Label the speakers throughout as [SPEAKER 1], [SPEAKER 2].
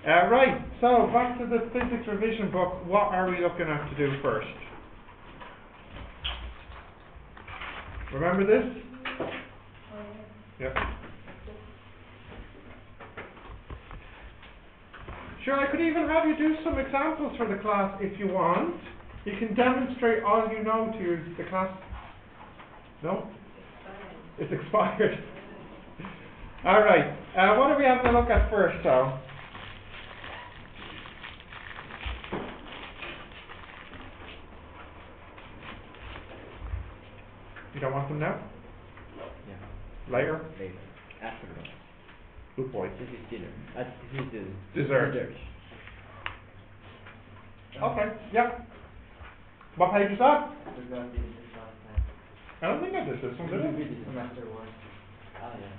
[SPEAKER 1] Right, so back to the physics revision book. What are we looking at to do first? Remember this? Yep. Sure, I could even have you do some examples for the class if you want. You can demonstrate all you know to the class. No? It's expired. Alright, what are we having a look at first, though? You don't want them now?
[SPEAKER 2] Yeah.
[SPEAKER 1] Later?
[SPEAKER 2] Later. Afternoon.
[SPEAKER 1] Good boy.
[SPEAKER 2] This is dinner. This is
[SPEAKER 1] Dessert. Okay, yeah. What page is that? I don't think I did this one, did I?
[SPEAKER 2] Semester 1.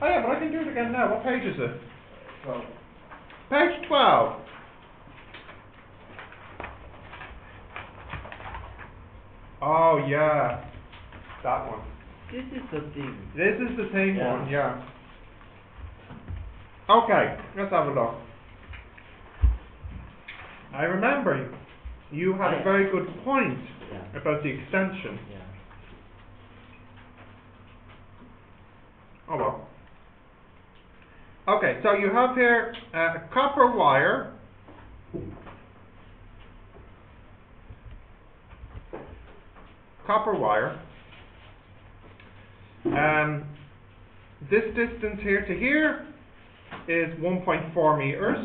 [SPEAKER 1] Oh yeah, but I can do it again now. What page is it?
[SPEAKER 2] 12.
[SPEAKER 1] Page 12. Oh yeah, that one.
[SPEAKER 2] This is the thing.
[SPEAKER 1] This is the same
[SPEAKER 2] Yeah.
[SPEAKER 1] one, yeah. Okay, let's have a look. I remember you had a very good point about the extension.
[SPEAKER 2] Yeah.
[SPEAKER 1] Oh well. Okay, so you have here a copper wire. This distance here to here is 1.4 meters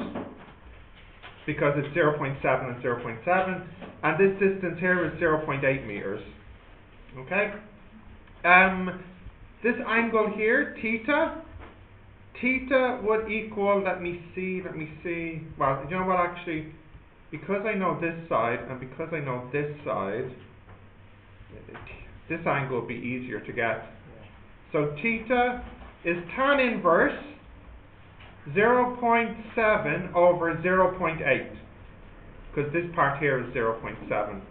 [SPEAKER 1] because it's 0.7 and 0.7, and this distance here is 0.8 meters. Okay? This angle here, theta would equal, let me see, well, you know what, actually, because I know this side and because I know this side, this angle would be easier to get. So theta is tan inverse 0.7 over 0.8, because this part here is 0.7.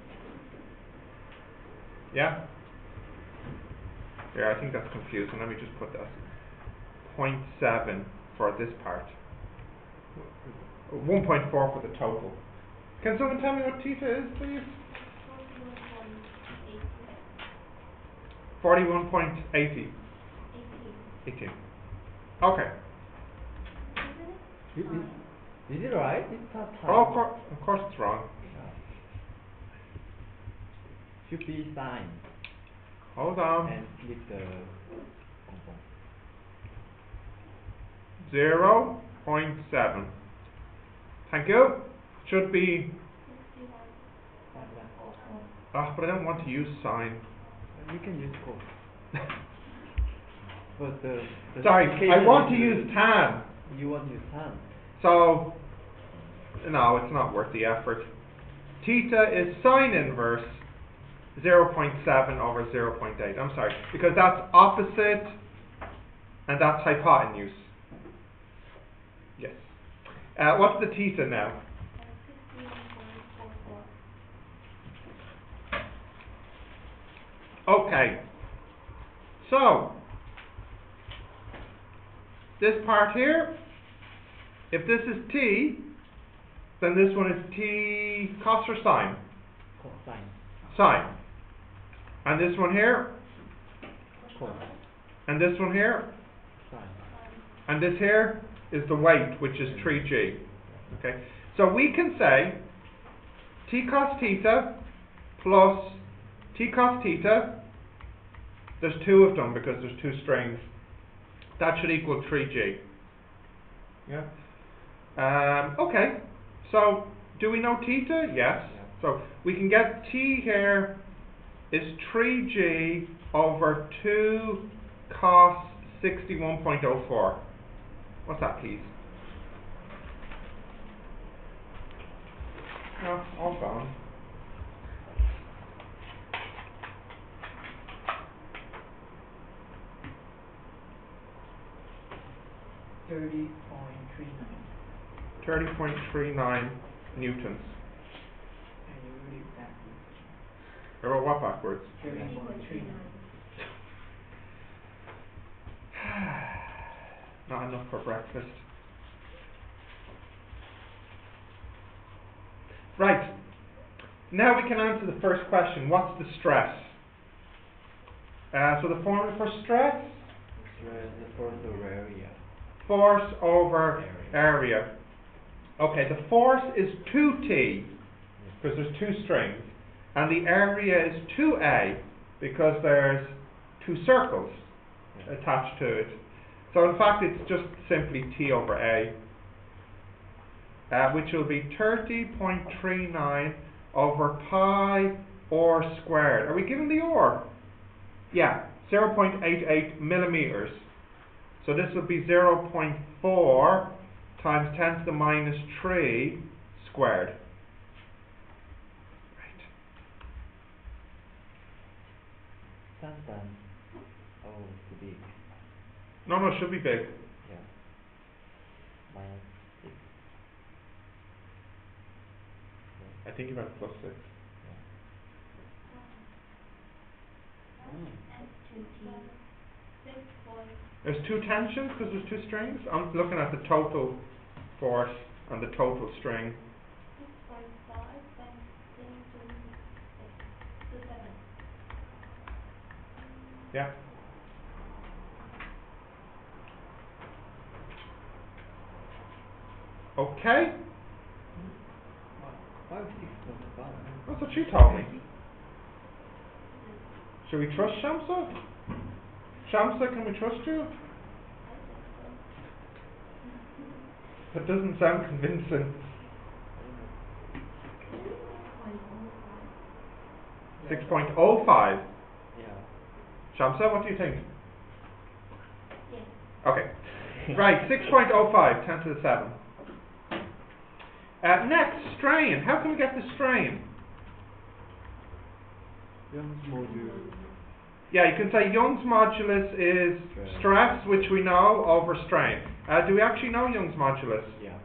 [SPEAKER 1] Yeah? Yeah, I think that's confusing. Let me just put that 0.7 for this part. 1.4 for the total. Can someone tell me what theta is, please? 41.80. 18. Okay.
[SPEAKER 2] Is it right? It's not
[SPEAKER 1] Oh, of course it's wrong.
[SPEAKER 2] Should be sign.
[SPEAKER 1] Hold on.
[SPEAKER 2] And click the
[SPEAKER 1] 0.7. Thank you. Should be. But I don't want to use sine.
[SPEAKER 2] You can use cos. But the
[SPEAKER 1] sorry, I want to use tan.
[SPEAKER 2] You want to use tan.
[SPEAKER 1] So, no, it's not worth the effort. Theta is sine inverse 0.7 over 0.8. I'm sorry, because that's opposite and that's hypotenuse. Yes. What's the theta now? Okay. So, this part here, if this is t, then this one is t cos or sine?
[SPEAKER 2] Cosine.
[SPEAKER 1] Sine. And this one here?
[SPEAKER 2] Cos.
[SPEAKER 1] And this one here?
[SPEAKER 2] Sine.
[SPEAKER 1] And this here is the weight, which is 3g. Okay. So we can say t cos theta plus t cos theta. There's two of them because there's two strings. That should equal 3g. Yeah. Okay. So do we know theta? Yes.
[SPEAKER 2] Yeah.
[SPEAKER 1] So we can get t here is 3g over 2 cos 61.04. What's that, please? No, all gone. $30.39 newtons.
[SPEAKER 3] And you read it backwards.
[SPEAKER 1] I wrote what backwards?
[SPEAKER 3] 30.39.
[SPEAKER 1] Not enough for breakfast. Right. Now we can answer the first question. What's the stress? So the formula for stress?
[SPEAKER 2] Stress, the force over area.
[SPEAKER 1] Force over area. Okay, the force is 2T because there's two strings, and the area is 2A because there's two circles attached to it. So in fact it's just simply T over A, which will be 30.39 over pi r squared. Are we given the r? Yeah, 0.88 millimeters. So this will be 0.4 times 10 to the minus 3 squared. Right.
[SPEAKER 2] Sometimes, it's big.
[SPEAKER 1] No, it should be big.
[SPEAKER 2] Yeah. Minus 6.
[SPEAKER 1] I think you meant plus 6. There's two tensions because there's two strings. I'm looking at the total force and the total string.
[SPEAKER 4] 6.5 times 10 to 7.
[SPEAKER 1] Yeah. Okay.
[SPEAKER 2] Why 6.5?
[SPEAKER 1] That's what she told me. Should we trust Shamsa? Shamsa, can we trust you? That doesn't sound convincing. 6.05.
[SPEAKER 2] Yeah.
[SPEAKER 1] Shamsa, what do you think?
[SPEAKER 4] Yes.
[SPEAKER 1] Okay. Right, 6.05, 10 to the 7. Next, strain. How can we get the strain?
[SPEAKER 2] Young's modulus.
[SPEAKER 1] Yeah, you can say Young's modulus is stress, which we know, over strain. Do we actually know Young's modulus?
[SPEAKER 2] Yeah.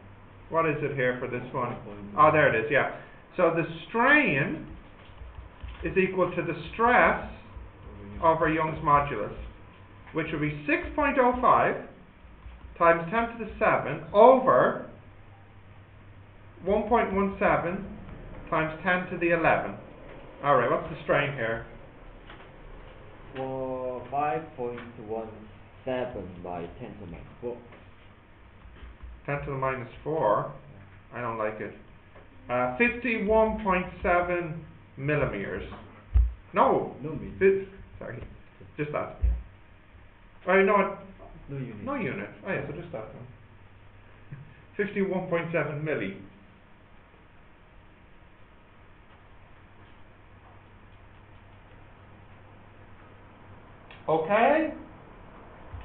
[SPEAKER 1] What is it here for this one?
[SPEAKER 2] 1.9.
[SPEAKER 1] Oh, there it is, yeah. So the strain is equal to the stress over Young's modulus, which would be 6.05 times 10 to the 7 over 1.17 times 10 to the 11. Alright, what's the strain here?
[SPEAKER 2] For 5.17 by 10 to the minus 4.
[SPEAKER 1] 10 to the minus 4. I don't like it. 51.7 millimeters. No.
[SPEAKER 2] No meter.
[SPEAKER 1] Sorry. Just that.
[SPEAKER 2] Yeah.
[SPEAKER 1] Oh, no, it,
[SPEAKER 2] No unit.
[SPEAKER 1] no unit. Oh yeah, so just that one. 51.7 milli. Okay.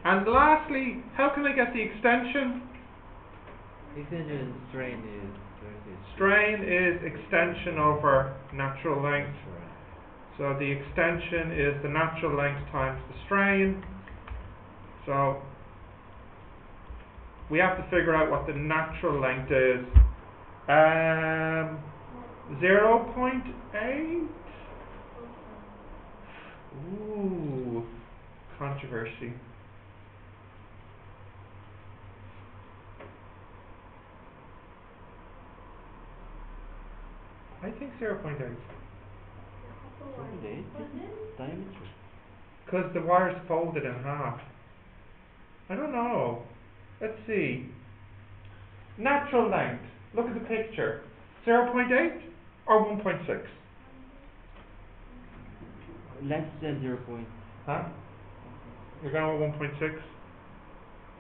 [SPEAKER 1] And lastly, how can I get the extension?
[SPEAKER 2] Extension strain is
[SPEAKER 1] Strain is extension over natural length. So the extension is the natural length times the strain. So we have to figure out what the natural length is. 0.8? Ooh, controversy. I think 0.8.
[SPEAKER 2] diameter.
[SPEAKER 1] Because the wire's folded in half. I don't know. Let's see. Natural length. Look at the picture. 0.8 or 1.6?
[SPEAKER 2] Less than 0.
[SPEAKER 1] Huh? You're going with 1.6?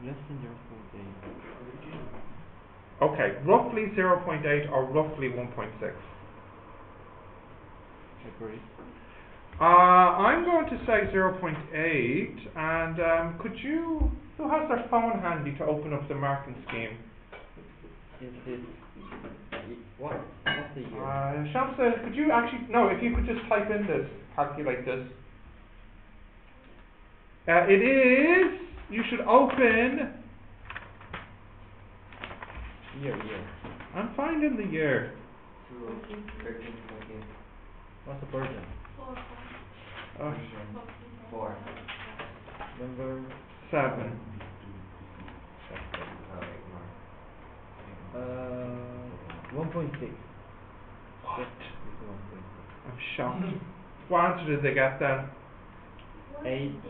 [SPEAKER 2] Less than 0.8.
[SPEAKER 1] Okay, roughly 0.8 or roughly 1.6.
[SPEAKER 2] Agree.
[SPEAKER 1] I'm going to say 0.8, and could you, who has their phone handy to open up the marking scheme?
[SPEAKER 2] Is this what? What's the year?
[SPEAKER 1] Shamsa, could you actually, no, if you could just type in this, calculate this. It is, you should open,
[SPEAKER 2] Year.
[SPEAKER 1] I'm finding the year.
[SPEAKER 2] 13. What's the version? 4. Number
[SPEAKER 1] 7.
[SPEAKER 2] 1.6.
[SPEAKER 1] I'm shocked. What answer did they get then?
[SPEAKER 2] 8.227 by 10 to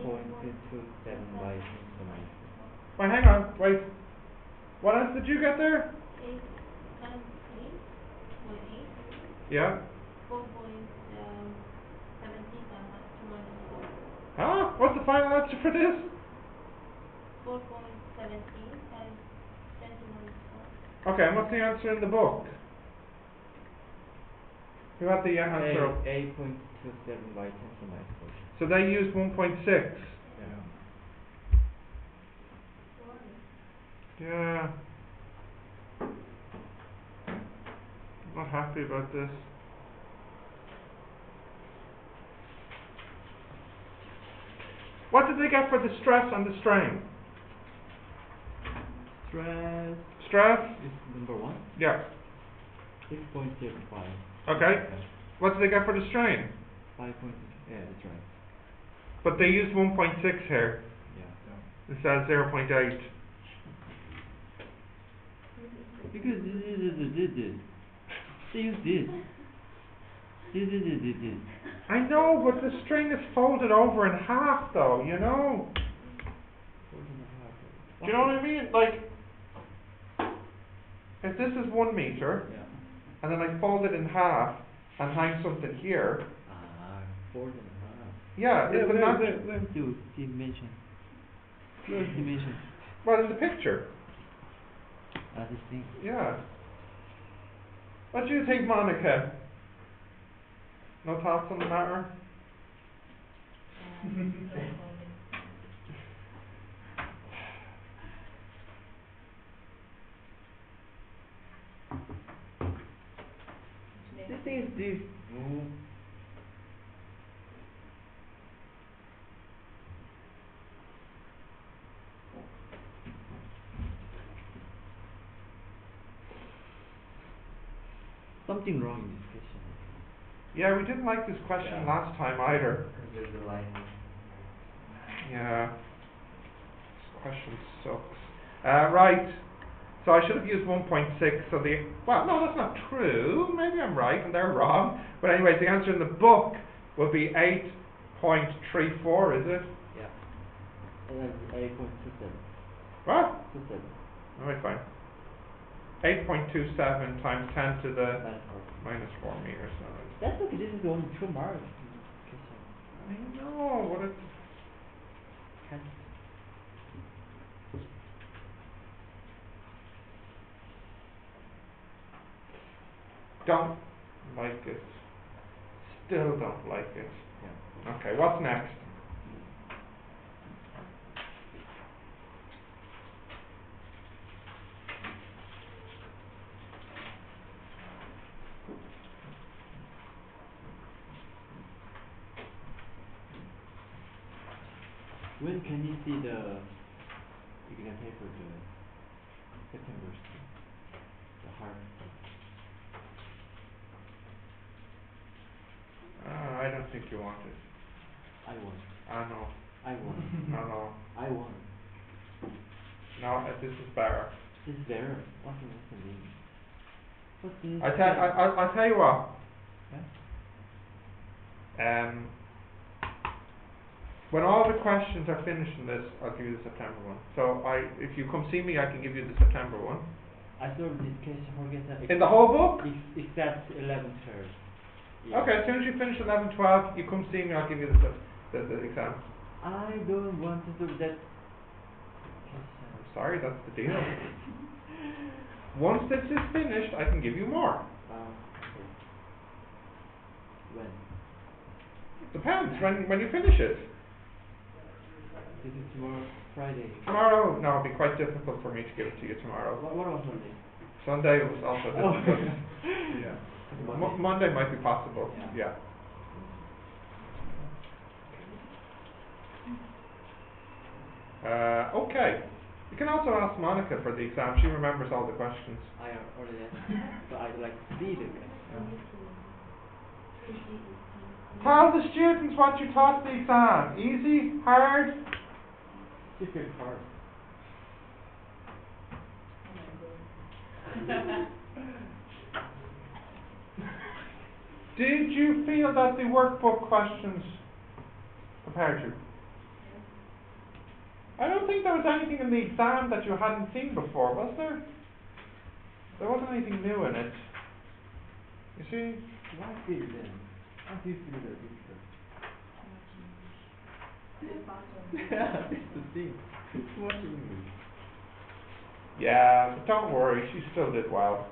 [SPEAKER 2] the minus 4.
[SPEAKER 1] Wait, hang on, wait. What answer did you get there?
[SPEAKER 4] 8 times 8.8.
[SPEAKER 1] Yeah.
[SPEAKER 4] 4.17 times 2 minus 4.
[SPEAKER 1] Huh? What's the final answer for this?
[SPEAKER 4] 4.17 times 10 to minus 4.
[SPEAKER 1] Okay, and what's the answer in the book? Who had the answer?
[SPEAKER 2] 8.27 by 10 to the minus 4.
[SPEAKER 1] So they used 1.6.
[SPEAKER 2] Yeah.
[SPEAKER 1] Yeah. Not happy about this. What did they get for the stress and the strain?
[SPEAKER 2] Stress
[SPEAKER 1] Stress?
[SPEAKER 2] is number 1.
[SPEAKER 1] Yeah.
[SPEAKER 2] 6.05.
[SPEAKER 1] Okay. What did they get for the strain?
[SPEAKER 2] 5. Yeah, that's right.
[SPEAKER 1] But they used 1.6 here.
[SPEAKER 2] Yeah.
[SPEAKER 1] Instead of 0.8.
[SPEAKER 2] Because this. They use this. This.
[SPEAKER 1] I know, but the strain is folded over in half though, you know? Do you know what I mean? Like, if this is 1 meter,
[SPEAKER 2] Yeah.
[SPEAKER 1] and then I fold it in half and hang something here,
[SPEAKER 2] 4.5.
[SPEAKER 1] yeah, it's a natural.
[SPEAKER 2] Where do dimension? Where's dimension?
[SPEAKER 1] Well, in the picture,
[SPEAKER 2] This thing.
[SPEAKER 1] yeah. What do you think, Monica? No thoughts on the matter?
[SPEAKER 2] This thing is this. Something wrong in this question.
[SPEAKER 1] Yeah, we didn't like this question
[SPEAKER 2] Yeah.
[SPEAKER 1] last time either.
[SPEAKER 2] Because there's a line.
[SPEAKER 1] Yeah. This question sucks. Right. So I should have used 1.6. So well, no, that's not true. Maybe I'm right and they're wrong. But anyway, the answer in the book will be 8.34, is it?
[SPEAKER 2] Yeah. And that's 8.27.
[SPEAKER 1] What?
[SPEAKER 2] 27.
[SPEAKER 1] Alright, fine. 8.27 times 10 to the
[SPEAKER 2] Minus 4.
[SPEAKER 1] minus 4 meters. So
[SPEAKER 2] That's okay, this is only 2 marks.
[SPEAKER 1] I know, what it's... Don't like it. Still don't like it.
[SPEAKER 2] Yeah.
[SPEAKER 1] Okay, what's next?
[SPEAKER 2] When can you see the exam paper, the September, the hard?
[SPEAKER 1] I don't think you want it.
[SPEAKER 2] I won.
[SPEAKER 1] I know.
[SPEAKER 2] I won.
[SPEAKER 1] No.
[SPEAKER 2] I won.
[SPEAKER 1] No, this is better.
[SPEAKER 2] This is better. What's the meaning? What's this?
[SPEAKER 1] I'll tell you what.
[SPEAKER 2] Yeah?
[SPEAKER 1] When all the questions are finished in this, I'll give you the September one. So if you come see me, I can give you the September one.
[SPEAKER 2] I thought this case forget that.
[SPEAKER 1] In the whole book?
[SPEAKER 2] Except 11th term. Yeah.
[SPEAKER 1] Okay, as soon as you finish 11, 12, you come see me, I'll give you the exam.
[SPEAKER 2] I don't want to do that.
[SPEAKER 1] I'm sorry, that's the deal. Once this is finished, I can give you more.
[SPEAKER 2] Okay. When?
[SPEAKER 1] Depends, when you finish it.
[SPEAKER 2] This is tomorrow, Friday.
[SPEAKER 1] Tomorrow, no, it'll be quite difficult for me to give it to you tomorrow.
[SPEAKER 2] What about Sunday?
[SPEAKER 1] Sunday was also difficult. Yeah.
[SPEAKER 2] Monday.
[SPEAKER 1] Monday might be possible.
[SPEAKER 2] Yeah.
[SPEAKER 1] Okay. You can also ask Monica for the exam. She remembers all the questions.
[SPEAKER 2] I already asked, but I'd like to see the question.
[SPEAKER 1] Tell the students what you taught the exam. Easy, hard.
[SPEAKER 2] Different hard.
[SPEAKER 1] Did you feel that the workbook questions prepared you? I don't think there was anything in the exam that you hadn't seen before, was there? There wasn't anything new in it. You see?
[SPEAKER 2] What is then? How do you feel the difficult? Yeah, it's the thing. It's much English.
[SPEAKER 1] Yeah, but don't worry, she still did well.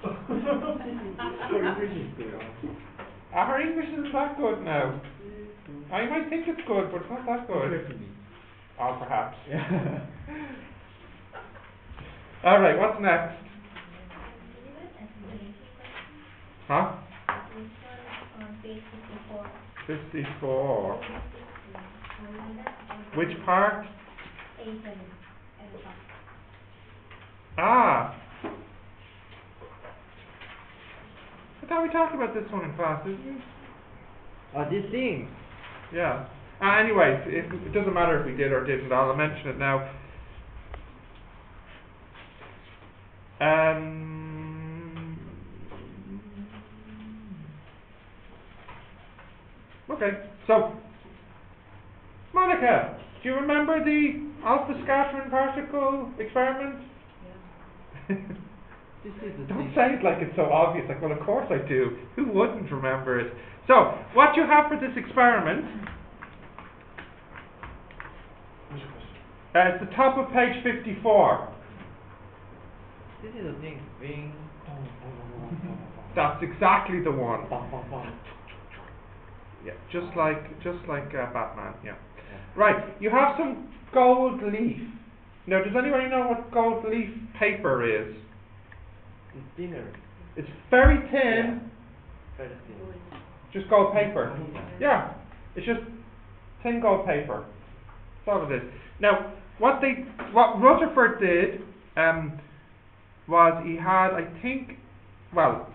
[SPEAKER 2] Her English is good.
[SPEAKER 1] Her English isn't that good now. I might think it's good, but it's not that good.
[SPEAKER 2] Compared to me.
[SPEAKER 1] Oh, perhaps.
[SPEAKER 2] Yeah.
[SPEAKER 1] Alright, what's next? Huh?
[SPEAKER 4] On page 54.
[SPEAKER 1] 54. Which part?
[SPEAKER 4] A7 at the top.
[SPEAKER 1] Ah! I thought we talked about this one in class, didn't we?
[SPEAKER 2] Oh, this thing.
[SPEAKER 1] Yeah. Anyways, it doesn't matter if we did or didn't, I'll mention it now. Okay, so, Monica, do you remember the alpha scattering particle experiment?
[SPEAKER 2] This is the
[SPEAKER 1] Don't
[SPEAKER 2] thing.
[SPEAKER 1] say it like it's so obvious, like, well, of course I do. Who wouldn't remember it? So, what you have for this experiment, it's the top of page 54.
[SPEAKER 2] This is the thing. Ring.
[SPEAKER 1] That's exactly the one.
[SPEAKER 2] Bum, bum, bum.
[SPEAKER 1] Yeah, just like Batman, yeah. Right, you have some gold leaf. Now, does anybody know what gold leaf paper is?
[SPEAKER 2] It's thinner.
[SPEAKER 1] It's very thin,
[SPEAKER 2] Very thin.
[SPEAKER 1] just gold paper. Yeah, it's just thin gold paper. That's all it is. Now, what Rutherford did was he had, I think, well,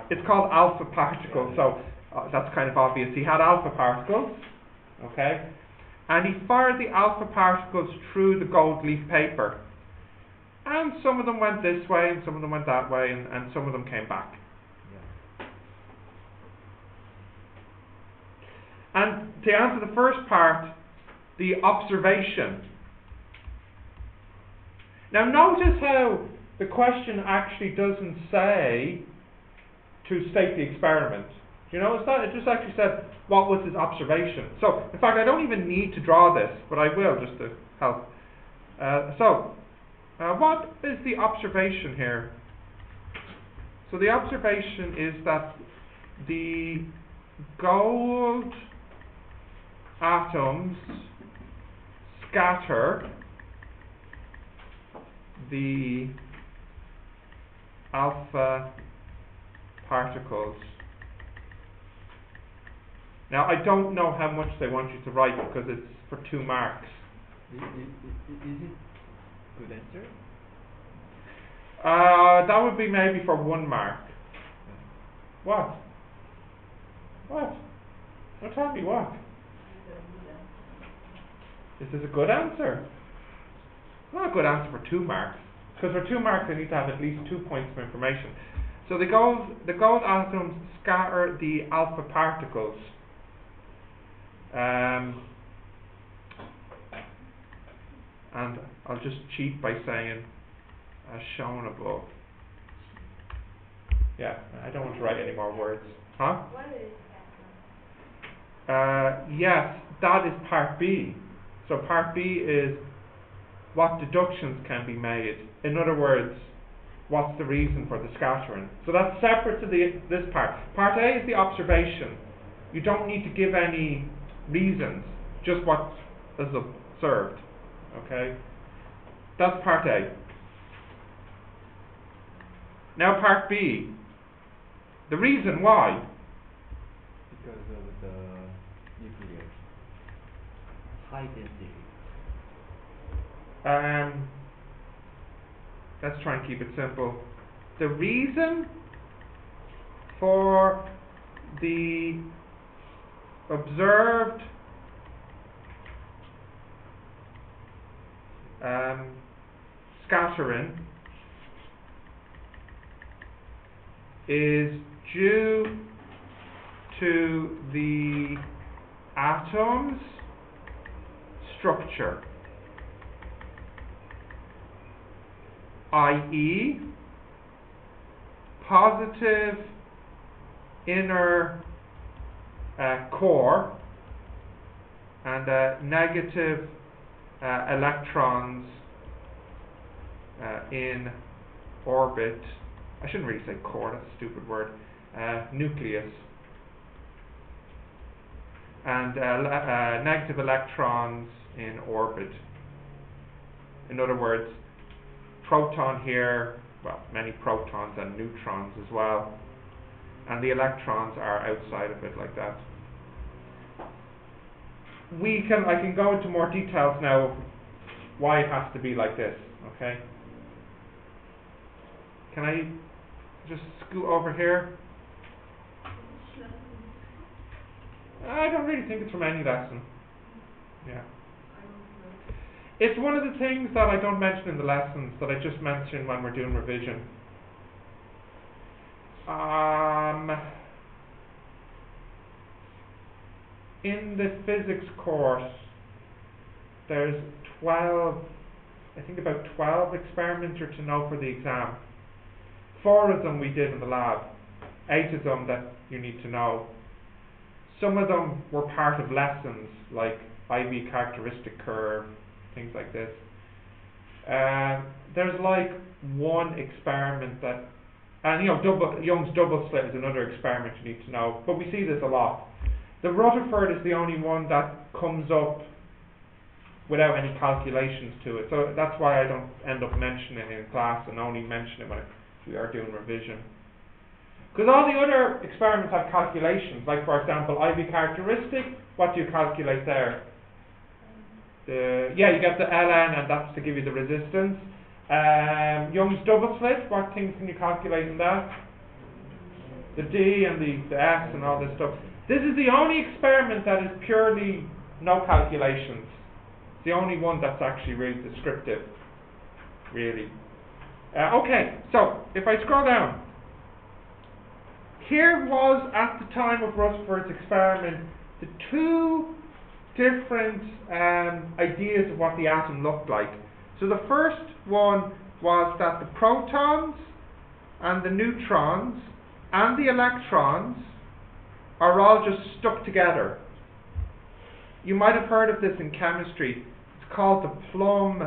[SPEAKER 1] it's called alpha particles, so that's kind of obvious. He had alpha particles, okay, and he fired the alpha particles through the gold leaf paper. And some of them went this way, and some of them went that way, and some of them came back.
[SPEAKER 2] Yeah.
[SPEAKER 1] And to answer the first part, the observation. Now notice how the question actually doesn't say to state the experiment. Do you notice that? It just actually said, what was his observation? So, in fact, I don't even need to draw this, but I will just to help. What is the observation here? So the observation is that the gold atoms scatter the alpha particles. Now, I don't know how much they want you to write because it's for 2 marks.
[SPEAKER 2] Is it good answer?
[SPEAKER 1] That would be maybe for 1 mark. What? What? Don't tell me what. Is this a good answer? It's not a good answer for 2 marks. Because for 2 marks I need to have at least 2 points of information. So the gold atoms scatter the alpha particles. And I'll just cheat by saying as shown above. Yeah, I don't want to write any more words. Huh?
[SPEAKER 4] What is
[SPEAKER 1] Yes, that is part B. So part B is what deductions can be made. In other words, what's the reason for the scattering? So that's separate to this part. Part A is the observation. You don't need to give any reasons, just what is observed. Okay? That's part A. Now part B. The reason why.
[SPEAKER 2] Because of the nuclear. High density.
[SPEAKER 1] Let's try and keep it simple. The reason for the observed scattering is due to the atom's structure, i.e. positive inner core and negative electrons in orbit. I shouldn't really say core, that's a stupid word. Nucleus. And negative electrons in orbit. In other words, proton here, well, many protons and neutrons as well. And the electrons are outside of it like that. I can go into more details now of why it has to be like this, okay? Can I just scoot over here? I don't really think it's from any lesson. Yeah. It's one of the things that I don't mention in the lessons that I just mentioned when we're doing revision. In the physics course, there's about 12 experiments you're to know for the exam. 4 of them we did in the lab, 8 of them that you need to know. Some of them were part of lessons, like IV characteristic curve, things like this. There's like one experiment that, and Young's double slit is another experiment you need to know, but we see this a lot. The Rutherford is the only one that comes up without any calculations to it, so that's why I don't end up mentioning it in class and only mention it when we are doing revision. Because all the other experiments have calculations, like for example, IV characteristic, what do you calculate there? You get the ln, and that's to give you the resistance. Young's double slit, what things can you calculate in that? The D and the S and all this stuff. This is the only experiment that is purely no calculations. It's the only one that's actually really descriptive, really. Okay, so if I scroll down, here was, at the time of Rutherford's experiment, the 2 different ideas of what the atom looked like. So the first one was that the protons and the neutrons and the electrons are all just stuck together. You might have heard of this in chemistry. It's called the plum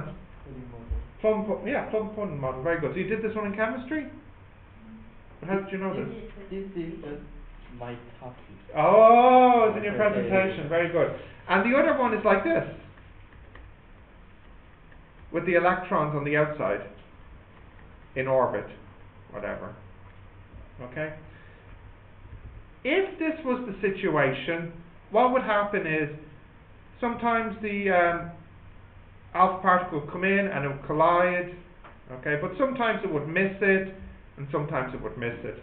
[SPEAKER 1] pudding model. Very good. So you did this one in chemistry? But how did you know this?
[SPEAKER 2] This is just my topic.
[SPEAKER 1] Oh, it's in your presentation. Very good. And the other one is like this, with the electrons on the outside, in orbit, whatever. Okay? If this was the situation, what would happen is, sometimes the alpha particle would come in and it would collide, okay, but sometimes it would miss it, and sometimes it would miss it.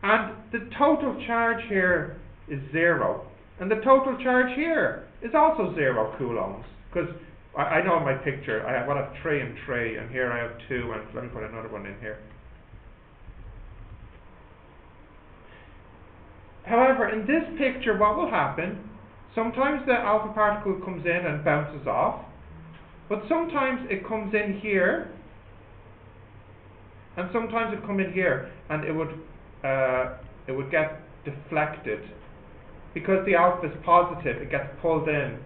[SPEAKER 1] And the total charge here is 0. And the total charge here is also 0 coulombs. Because I know in my picture, I have 3 and 3, and here I have 2, and let me put another one in here. However, in this picture, what will happen, sometimes the alpha particle comes in and bounces off, but sometimes it comes in here, and sometimes it comes in here, and it would get deflected. Because the alpha is positive, it gets pulled in.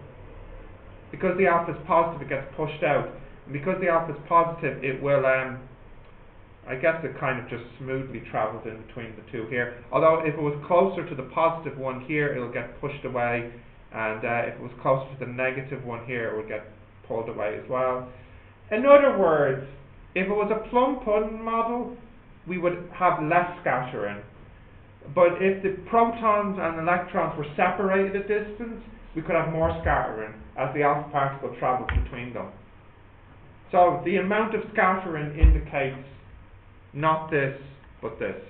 [SPEAKER 1] Because the alpha is positive, it gets pushed out. And because the alpha is positive, it will, I guess it kind of just smoothly travels in between the two here. Although if it was closer to the positive one here, it will get pushed away. And if it was closer to the negative one here, it would get pulled away as well. In other words, if it was a plum pudding model, we would have less scattering. But if the protons and electrons were separated a distance, we could have more scattering as the alpha particle travels between them. So the amount of scattering indicates not this, but this.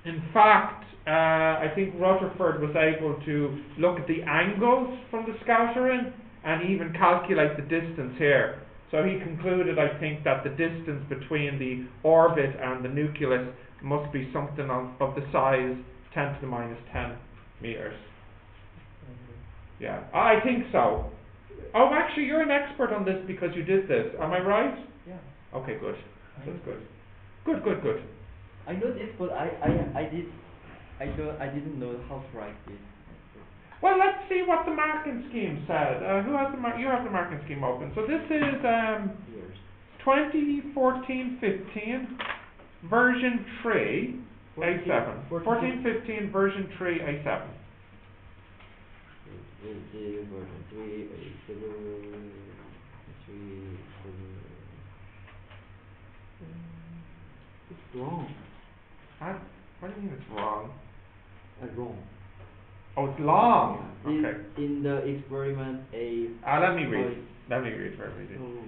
[SPEAKER 1] In fact, I think Rutherford was able to look at the angles from the scattering and even calculate the distance here. So he concluded, I think, that the distance between the orbit and the nucleus must be something of the size 10 to the minus 10 meters. Yeah, I think so. Oh, actually, you're an expert on this because you did this. Am I right?
[SPEAKER 2] Yeah.
[SPEAKER 1] Okay, good.
[SPEAKER 2] I
[SPEAKER 1] That's
[SPEAKER 2] know
[SPEAKER 1] good. Good.
[SPEAKER 2] I know this, but I didn't know how to write this.
[SPEAKER 1] Well, let's see what the marking scheme said. Who has the you have the marking scheme open. So this is
[SPEAKER 2] Years.
[SPEAKER 1] 2014-15 version 3 A7. 14-15 version 3 A7.
[SPEAKER 2] Version 3 A7. 3 It's wrong.
[SPEAKER 1] What do you mean it's wrong?
[SPEAKER 2] Wrong.
[SPEAKER 1] Oh, it's long.
[SPEAKER 2] In,
[SPEAKER 1] Okay.
[SPEAKER 2] in the experiment A.
[SPEAKER 1] Let me read. Let me read.
[SPEAKER 2] Oh.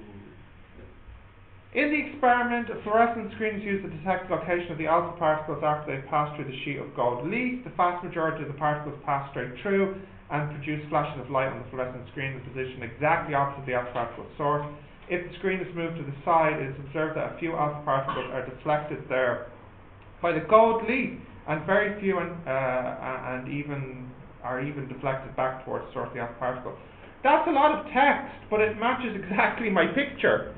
[SPEAKER 1] In the experiment, a fluorescent screen is used to detect the location of the alpha particles after they pass through the sheet of gold leaf. The vast majority of the particles pass straight through and produce flashes of light on the fluorescent screen in position exactly opposite the alpha particle source. If the screen is moved to the side, it is observed that a few alpha particles are deflected there by the gold leaf, and very few are even deflected back towards the source of the alpha particle. That's a lot of text, but it matches exactly my picture.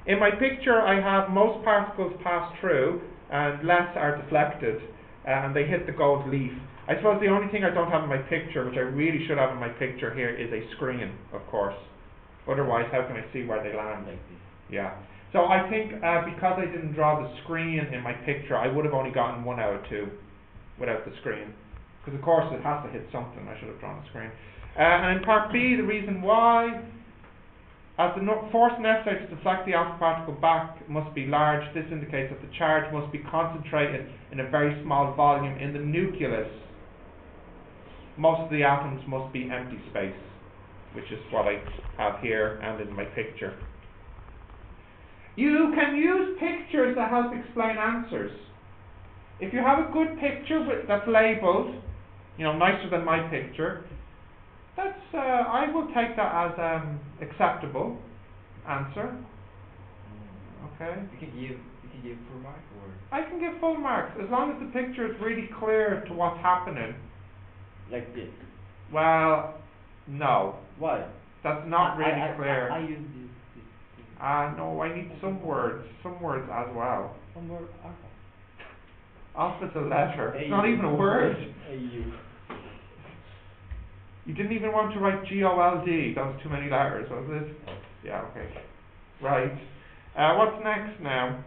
[SPEAKER 1] In my picture, I have most particles pass through and less are deflected, and they hit the gold leaf. I suppose the only thing I don't have in my picture, which I really should have in my picture here, is a screen, of course. Otherwise, how can I see where they land?
[SPEAKER 2] Like this.
[SPEAKER 1] Yeah. So I think because I didn't draw the screen in my picture, I would have only gotten 1 out of 2 without the screen. Because of course it has to hit something. I should have drawn the screen. And in part B, the reason why, as the force necessary to deflect the alpha particle back must be large, this indicates that the charge must be concentrated in a very small volume in the nucleus. Most of the atoms must be empty space, which is what I have here and in my picture. You can use pictures to help explain answers. If you have a good picture that's labelled, nicer than my picture, that's I will take that as acceptable answer. Okay.
[SPEAKER 2] You can give full mark or.
[SPEAKER 1] I can give full marks as long as the picture is really clear to what's happening.
[SPEAKER 2] Like this.
[SPEAKER 1] Well, no.
[SPEAKER 2] Why?
[SPEAKER 1] That's not really clear.
[SPEAKER 2] I use this.
[SPEAKER 1] No, I need some words as well.
[SPEAKER 2] One word alpha.
[SPEAKER 1] Alpha's a letter. It's not even a word.
[SPEAKER 2] AU.
[SPEAKER 1] You didn't even want to write GOLD. That was too many letters, was it? Yeah, okay. Right. What's next now?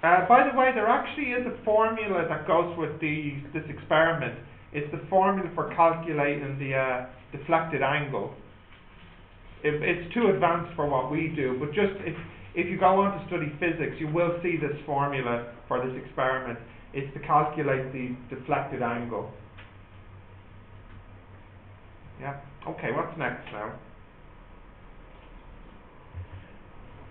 [SPEAKER 1] By the way, there actually is a formula that goes with this experiment. It's the formula for calculating the deflected angle. It's too advanced for what we do, but just if you go on to study physics, you will see this formula for this experiment. It's to calculate the deflected angle. Yeah. Okay, what's next now?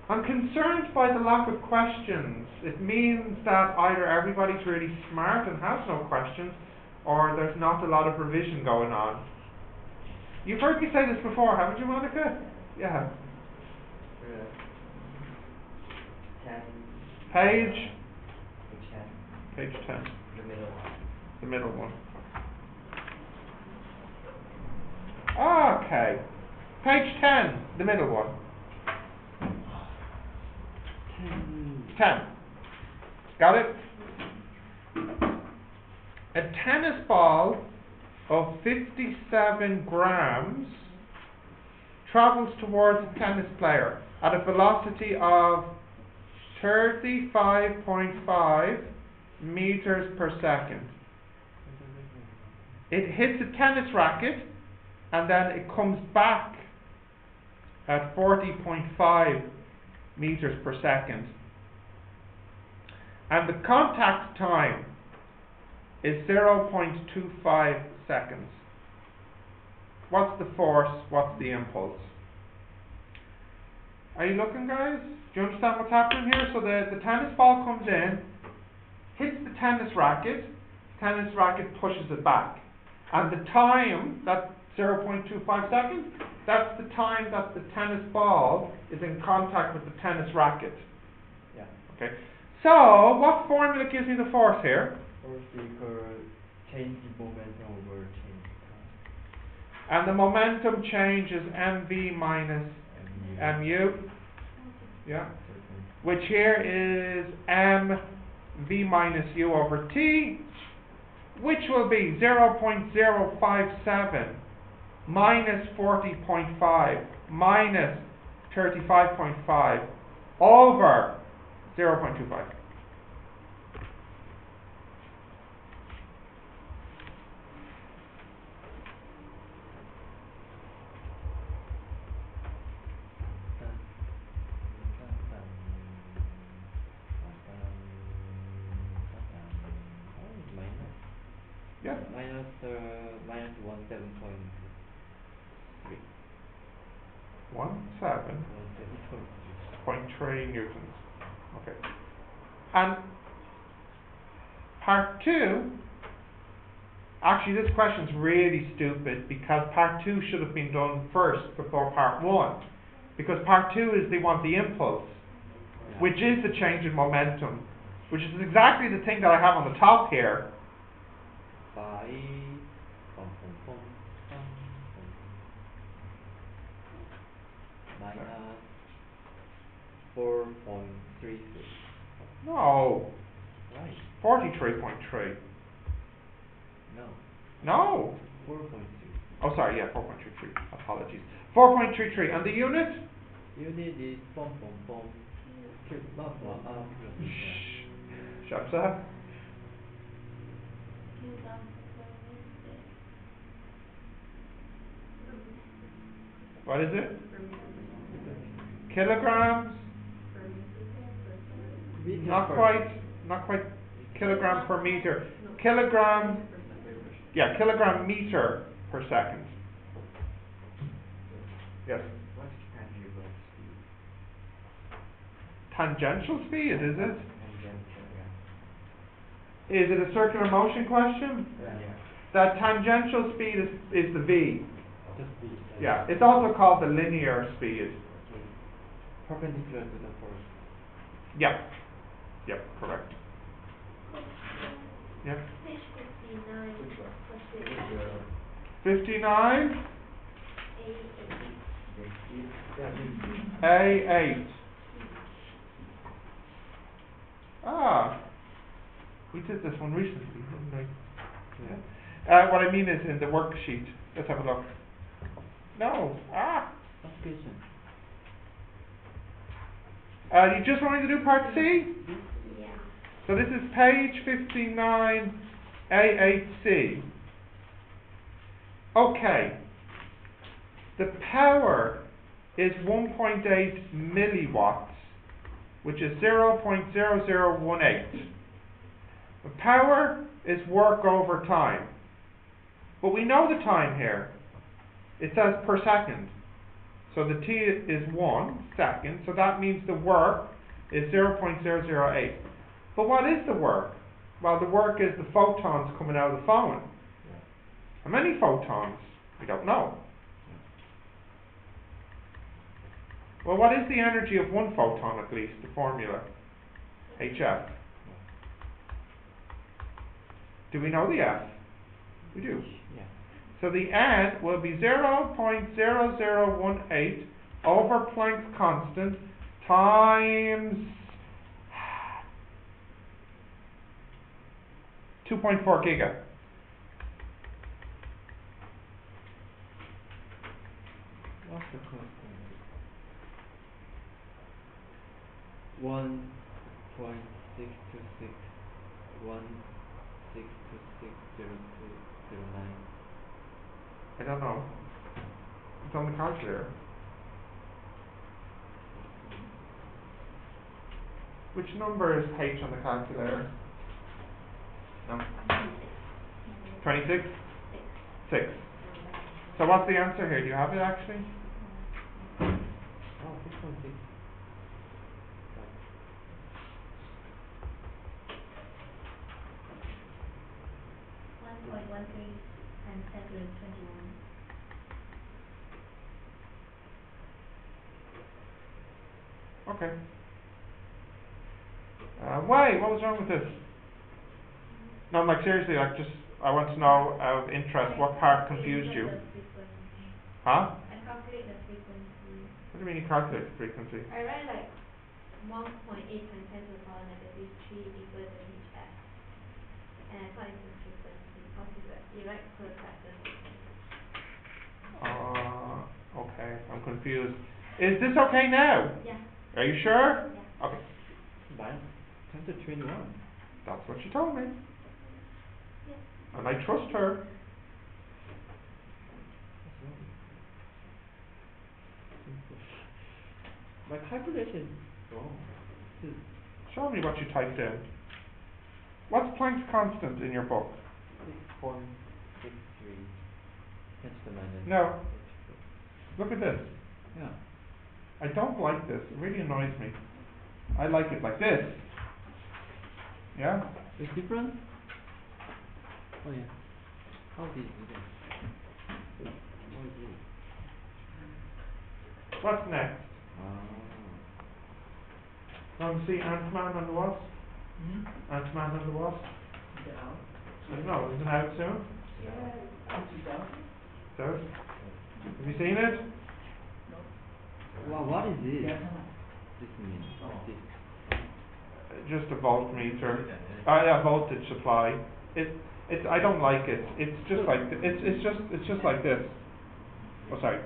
[SPEAKER 1] I'm concerned by the lack of questions. It means that either everybody's really smart and has no questions, or there's not a lot of revision going on. You've heard me say this before, haven't you, Monica? Yeah.
[SPEAKER 2] 10.
[SPEAKER 1] Page
[SPEAKER 2] 10.
[SPEAKER 1] Page 10.
[SPEAKER 2] The middle.
[SPEAKER 1] The middle one. Okay. Page 10, the middle one. 10. Got it? A tennis ball of 57 grams travels towards a tennis player at a velocity of 35.5 meters per second. It hits a tennis racket and then it comes back at 40.5 meters per second. And the contact time is 0.25 seconds. What's the force? What's the impulse? Are you looking, guys? Do you understand what's happening here? So the tennis ball comes in, hits the tennis racket pushes it back. And the time, that's 0.25 seconds, that's the time that the tennis ball is in contact with the tennis racket.
[SPEAKER 2] Yeah.
[SPEAKER 1] Okay. So, what formula gives me the force here?
[SPEAKER 2] Force equal change in momentum over change in time.
[SPEAKER 1] And the momentum change is mv minus mu. Yeah. Which here is mv minus u over t, which will be 0.057 minus 40.5 minus 35.5 over 0.25. Yeah.
[SPEAKER 2] Minus 17.3.
[SPEAKER 1] 17.3 newtons. Okay. And part 2, actually this question's really stupid because part 2 should have been done first before part 1. Because part 2 is they want the impulse, which is the change in momentum, which is exactly the thing that I have on the top here.
[SPEAKER 2] Minus 4.33.
[SPEAKER 1] No.
[SPEAKER 2] Right.
[SPEAKER 1] 43.3.
[SPEAKER 2] No.
[SPEAKER 1] No.
[SPEAKER 2] 4.3.
[SPEAKER 1] Oh, sorry, yeah, 4.33. Apologies. 4.33. And the unit?
[SPEAKER 2] Unit is pom pom pom.
[SPEAKER 1] Shamsa? What is it? Kilograms? Not quite kilogram per meter. Kilogram, yeah, kilogram meter per second. Yes.
[SPEAKER 2] What's
[SPEAKER 1] Tangential speed, is it?
[SPEAKER 2] tangential, yeah.
[SPEAKER 1] Is it a circular motion question?
[SPEAKER 2] Yeah.
[SPEAKER 1] That tangential speed is the v.
[SPEAKER 2] Just be.
[SPEAKER 1] Yeah, it's also called the linear speed.
[SPEAKER 2] Okay. Perpendicular to the force.
[SPEAKER 1] Yep. Yep, correct. Yep.
[SPEAKER 4] Page 59.
[SPEAKER 2] Which one?
[SPEAKER 4] What's it?
[SPEAKER 1] 59.
[SPEAKER 4] A8.
[SPEAKER 1] A8. Ah, we did this one recently, didn't we? Yeah. What I mean is in the worksheet. Let's have a look. No.
[SPEAKER 2] Obfuscation.
[SPEAKER 1] You just want me to do part C?
[SPEAKER 4] Yeah.
[SPEAKER 1] So this is page 59, A8C. Okay. The power is 1.8 milliwatts, which is 0.0018. The power is work over time. But we know the time here. It says per second. So the t is 1 second, so that means the work is 0.008. But what is the work? Well, the work is the photons coming out of the phone. How many photons? We don't know. Well, what is the energy of one photon at least, the formula? HF. Do we know the F? We do.
[SPEAKER 2] Yeah.
[SPEAKER 1] So the N will be 0.0018 over Planck's constant times 2.4 giga.
[SPEAKER 2] What's the constant? 1.626 1.6260209.
[SPEAKER 1] I don't know. It's on the calculator. Which number is H on the calculator? No. 26? 6. So what's the answer here? Do you have it actually?
[SPEAKER 2] Oh, 6.6.
[SPEAKER 4] 1.13 times times 10 to the 21.
[SPEAKER 1] Okay. Why? What was wrong with this? No, like seriously, like just, I want to know out of interest, what part confused you? Huh?
[SPEAKER 4] I calculate the frequency.
[SPEAKER 1] What do you mean you calculate the frequency?
[SPEAKER 4] I write like 1.8 times 10 to the power negative 3 equal to hf. And I thought it's the frequency. Because you write per factor frequency.
[SPEAKER 1] Okay, I'm confused. Is this okay now?
[SPEAKER 4] Yeah.
[SPEAKER 1] Are you sure?
[SPEAKER 4] Yeah.
[SPEAKER 1] Okay.
[SPEAKER 2] By 10 to 21.
[SPEAKER 1] That's what she told me.
[SPEAKER 4] Yeah.
[SPEAKER 1] And I trust her.
[SPEAKER 2] What's wrong? My calculation is wrong. This is
[SPEAKER 1] Show me what you typed in. What's Planck's constant in your book?
[SPEAKER 2] 6.63 10 to the minus.
[SPEAKER 1] No. Look at this.
[SPEAKER 2] Yeah.
[SPEAKER 1] I don't like this. It really annoys me. I like it like this. Yeah?
[SPEAKER 2] It's different? Oh yeah. How did you do that? What is it?
[SPEAKER 1] What's next? Want to see Ant-Man and the Wasp? Ant-Man and the Wasp?
[SPEAKER 3] Is it out?
[SPEAKER 1] I don't know. Is it out soon?
[SPEAKER 3] Yeah, 2000?
[SPEAKER 1] So, have you seen it?
[SPEAKER 2] Well, what is this?
[SPEAKER 3] Yeah.
[SPEAKER 2] This means this.
[SPEAKER 1] Just a voltmeter. Yeah, voltage supply. It's. I don't like it. It's just like it's just like this. Oh, sorry.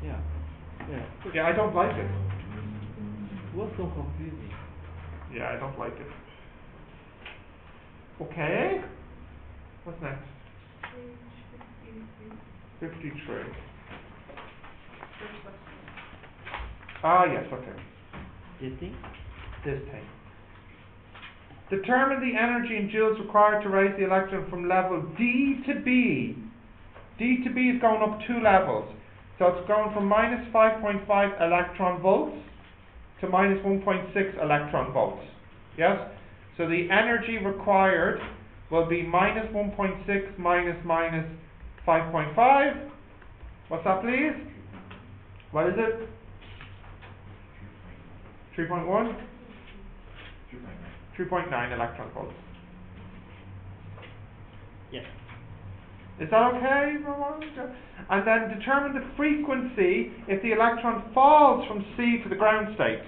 [SPEAKER 2] Yeah. Yeah.
[SPEAKER 1] Yeah, I don't like it.
[SPEAKER 2] What's so confusing?
[SPEAKER 1] Yeah, I don't like it. Okay. What's next? 53. Yes, okay.
[SPEAKER 2] This thing?
[SPEAKER 1] This thing. Determine the energy in joules required to raise the electron from level D to B. D to B is going up 2 levels. So it's going from minus 5.5 electron volts to minus 1.6 electron volts. Yes? So the energy required will be minus 1.6 minus 5.5. What's that, please? What is it? 3.1? 3.9 electron volts.
[SPEAKER 2] Yes.
[SPEAKER 1] Is that okay? And then determine the frequency if the electron falls from C to the ground state.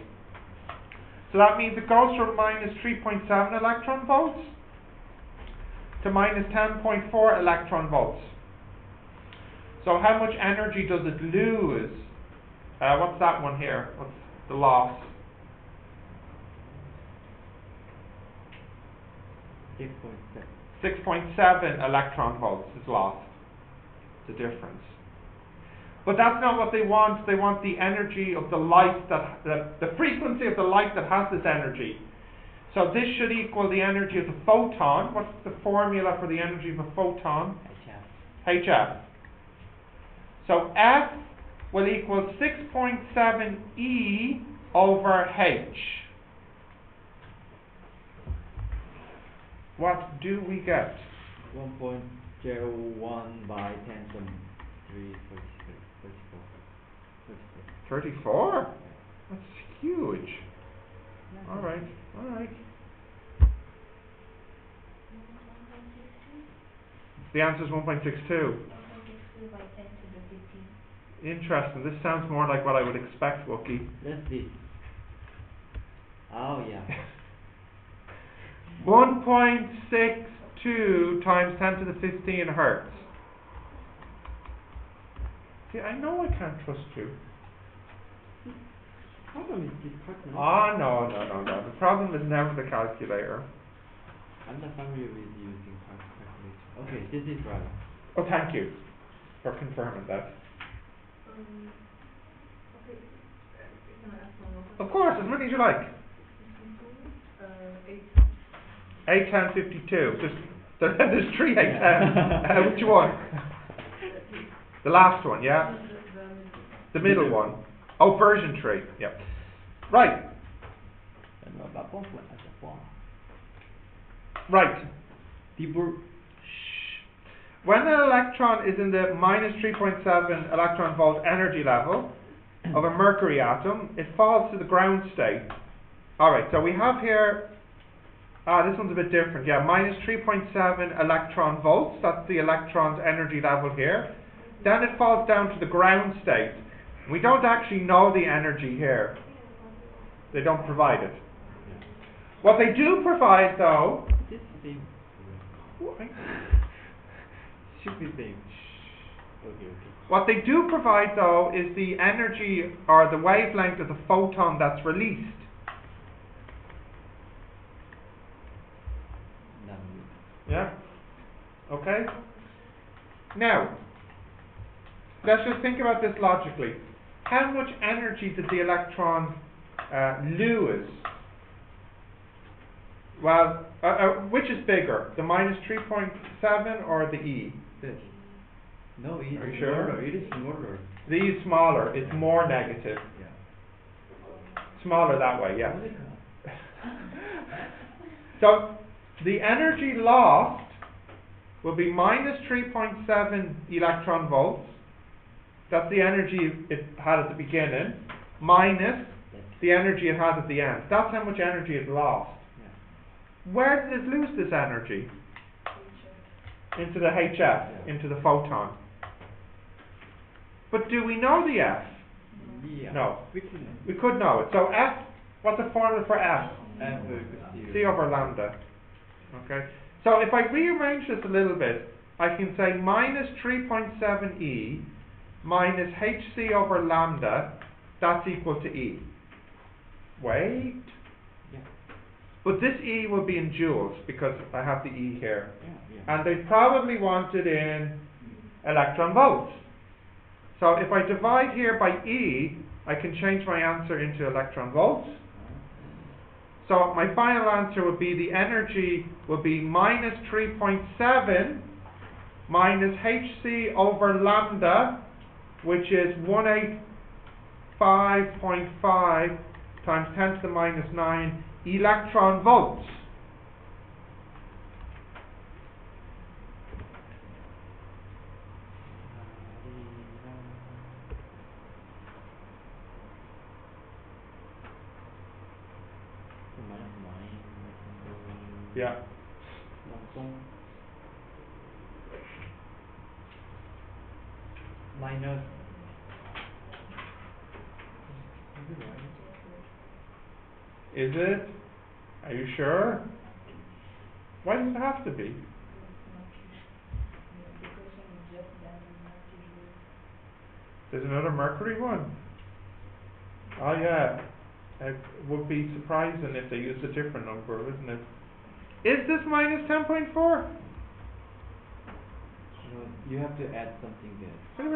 [SPEAKER 1] So that means it goes from minus 3.7 electron volts to minus 10.4 electron volts. So how much energy does it lose? What's that one here? What's the loss?
[SPEAKER 2] 6.7.
[SPEAKER 1] 6.7 electron volts is lost. The difference. But that's not what they want. They want the energy of the light the frequency of the light that has this energy. So this should equal the energy of the photon. What's the formula for the energy of a photon? HF. So F will equal 6.7 E over H. What do we get?
[SPEAKER 2] 1.01 by 10 to 3, 34.
[SPEAKER 1] 34? That's huge.
[SPEAKER 2] Yeah,
[SPEAKER 1] Alright. The answer is 1.62.
[SPEAKER 4] 1.62 by 10 to the 15.
[SPEAKER 1] Interesting. This sounds more like what I would expect, Wookie.
[SPEAKER 2] That's this. Oh yeah.
[SPEAKER 1] 1.62 times 10 to the 15 hertz. See, I know I can't trust you.
[SPEAKER 2] Problem is this calculation.
[SPEAKER 1] No. The problem is never the calculator.
[SPEAKER 2] I'm not familiar with using calculator. Okay, this is right.
[SPEAKER 1] Oh, thank you for confirming that.
[SPEAKER 3] Okay, can I ask one more question?
[SPEAKER 1] Of course, as many as you like. 81052. There's 3 810. Which one? The last one, yeah? The middle one. Oh, version 3. Yeah. Right. Right. when an electron is in the minus 3.7 electron volt energy level of a mercury atom, it falls to the ground state. Alright, so we have here, this one's a bit different, yeah, minus 3.7 electron volts, that's the electron's energy level here. Then it falls down to the ground state. We don't actually know the energy here. They don't provide it. What they do provide, though...
[SPEAKER 2] This thing should be same. Okay.
[SPEAKER 1] What they do provide, though, is the energy or the wavelength of the photon that's released. Yeah? Okay? Now, let's just think about this logically. How much energy did the electron lose? Well, which is bigger, the minus 3.7 or the E?
[SPEAKER 2] This. No, it
[SPEAKER 1] Are you
[SPEAKER 2] is
[SPEAKER 1] sure?
[SPEAKER 2] smaller. It is smaller.
[SPEAKER 1] The E is smaller, it's more negative.
[SPEAKER 2] Yeah.
[SPEAKER 1] Smaller that way, yeah. So, the energy lost will be minus 3.7 electron volts. That's the energy it had at the beginning, minus the energy it had at the end. That's how much energy it lost.
[SPEAKER 2] Yeah.
[SPEAKER 1] Where did it lose this energy? Into the HF, into the photon. But do we know the F?
[SPEAKER 2] Yeah.
[SPEAKER 1] No.
[SPEAKER 2] We can know.
[SPEAKER 1] We could know it. So F, what's the formula for F?
[SPEAKER 2] F
[SPEAKER 1] C over lambda. Okay. So if I rearrange this a little bit, I can say minus 3.7 E minus HC over lambda, that's equal to E. Wait.
[SPEAKER 2] Yeah.
[SPEAKER 1] But this E will be in joules because I have the E here.
[SPEAKER 2] Yeah.
[SPEAKER 1] And they probably want it in electron volts. So if I divide here by E, I can change my answer into electron volts. So my final answer would be the energy will be minus 3.7 minus HC over lambda, which is 185.5 times 10 to the minus 9 electron volts. Yeah.
[SPEAKER 2] Minus.
[SPEAKER 1] Is it? Are you sure? Why does it have to be? There's another mercury one. Oh yeah. It would be surprising if they used a different number, wouldn't it? Is this minus 10.4?
[SPEAKER 2] No, you have to add something there.
[SPEAKER 1] What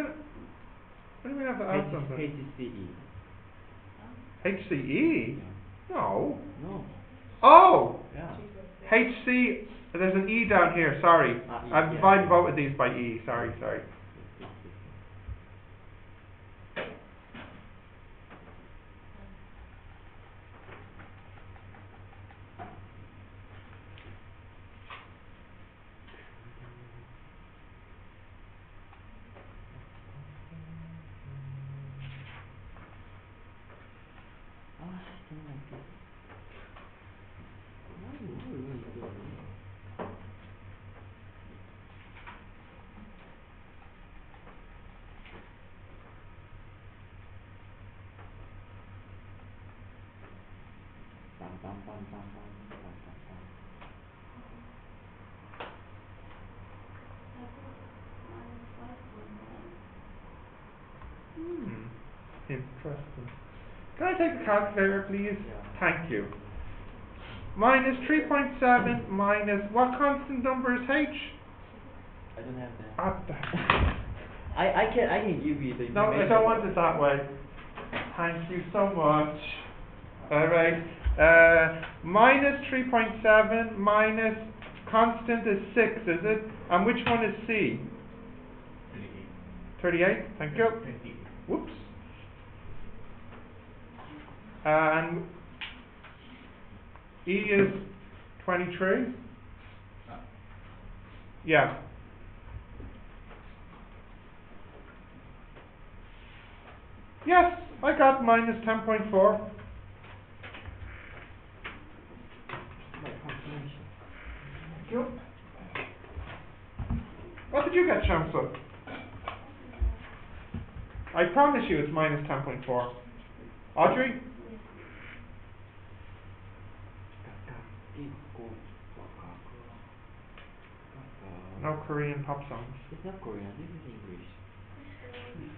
[SPEAKER 1] do you mean have to add something?
[SPEAKER 2] HCE.
[SPEAKER 1] HCE?
[SPEAKER 2] Yeah.
[SPEAKER 1] No.
[SPEAKER 2] No.
[SPEAKER 1] Oh!
[SPEAKER 2] Yeah.
[SPEAKER 1] HC, there's an E down here, sorry.
[SPEAKER 2] E,
[SPEAKER 1] I've
[SPEAKER 2] yeah.
[SPEAKER 1] divided both of these by E, sorry. Interesting. Can I take a calculator, please?
[SPEAKER 2] Yeah.
[SPEAKER 1] Thank you. Minus 3.7 minus, what constant number is H?
[SPEAKER 2] I don't have that.
[SPEAKER 1] Ah,
[SPEAKER 2] I can give you the information.
[SPEAKER 1] no, I don't want it that way. Thank you so much. Alright. Minus 3.7 minus constant is 6, is it? And which one is C? 38. Thank you. Whoops. And E is 23. Yeah. Yes, I got minus 10.4.
[SPEAKER 2] My calculation.
[SPEAKER 1] Yep. What did you get, Shamsa? I promise you it's minus 10.4. Audrey? No Korean pop songs,
[SPEAKER 2] It's not Korean, this is English.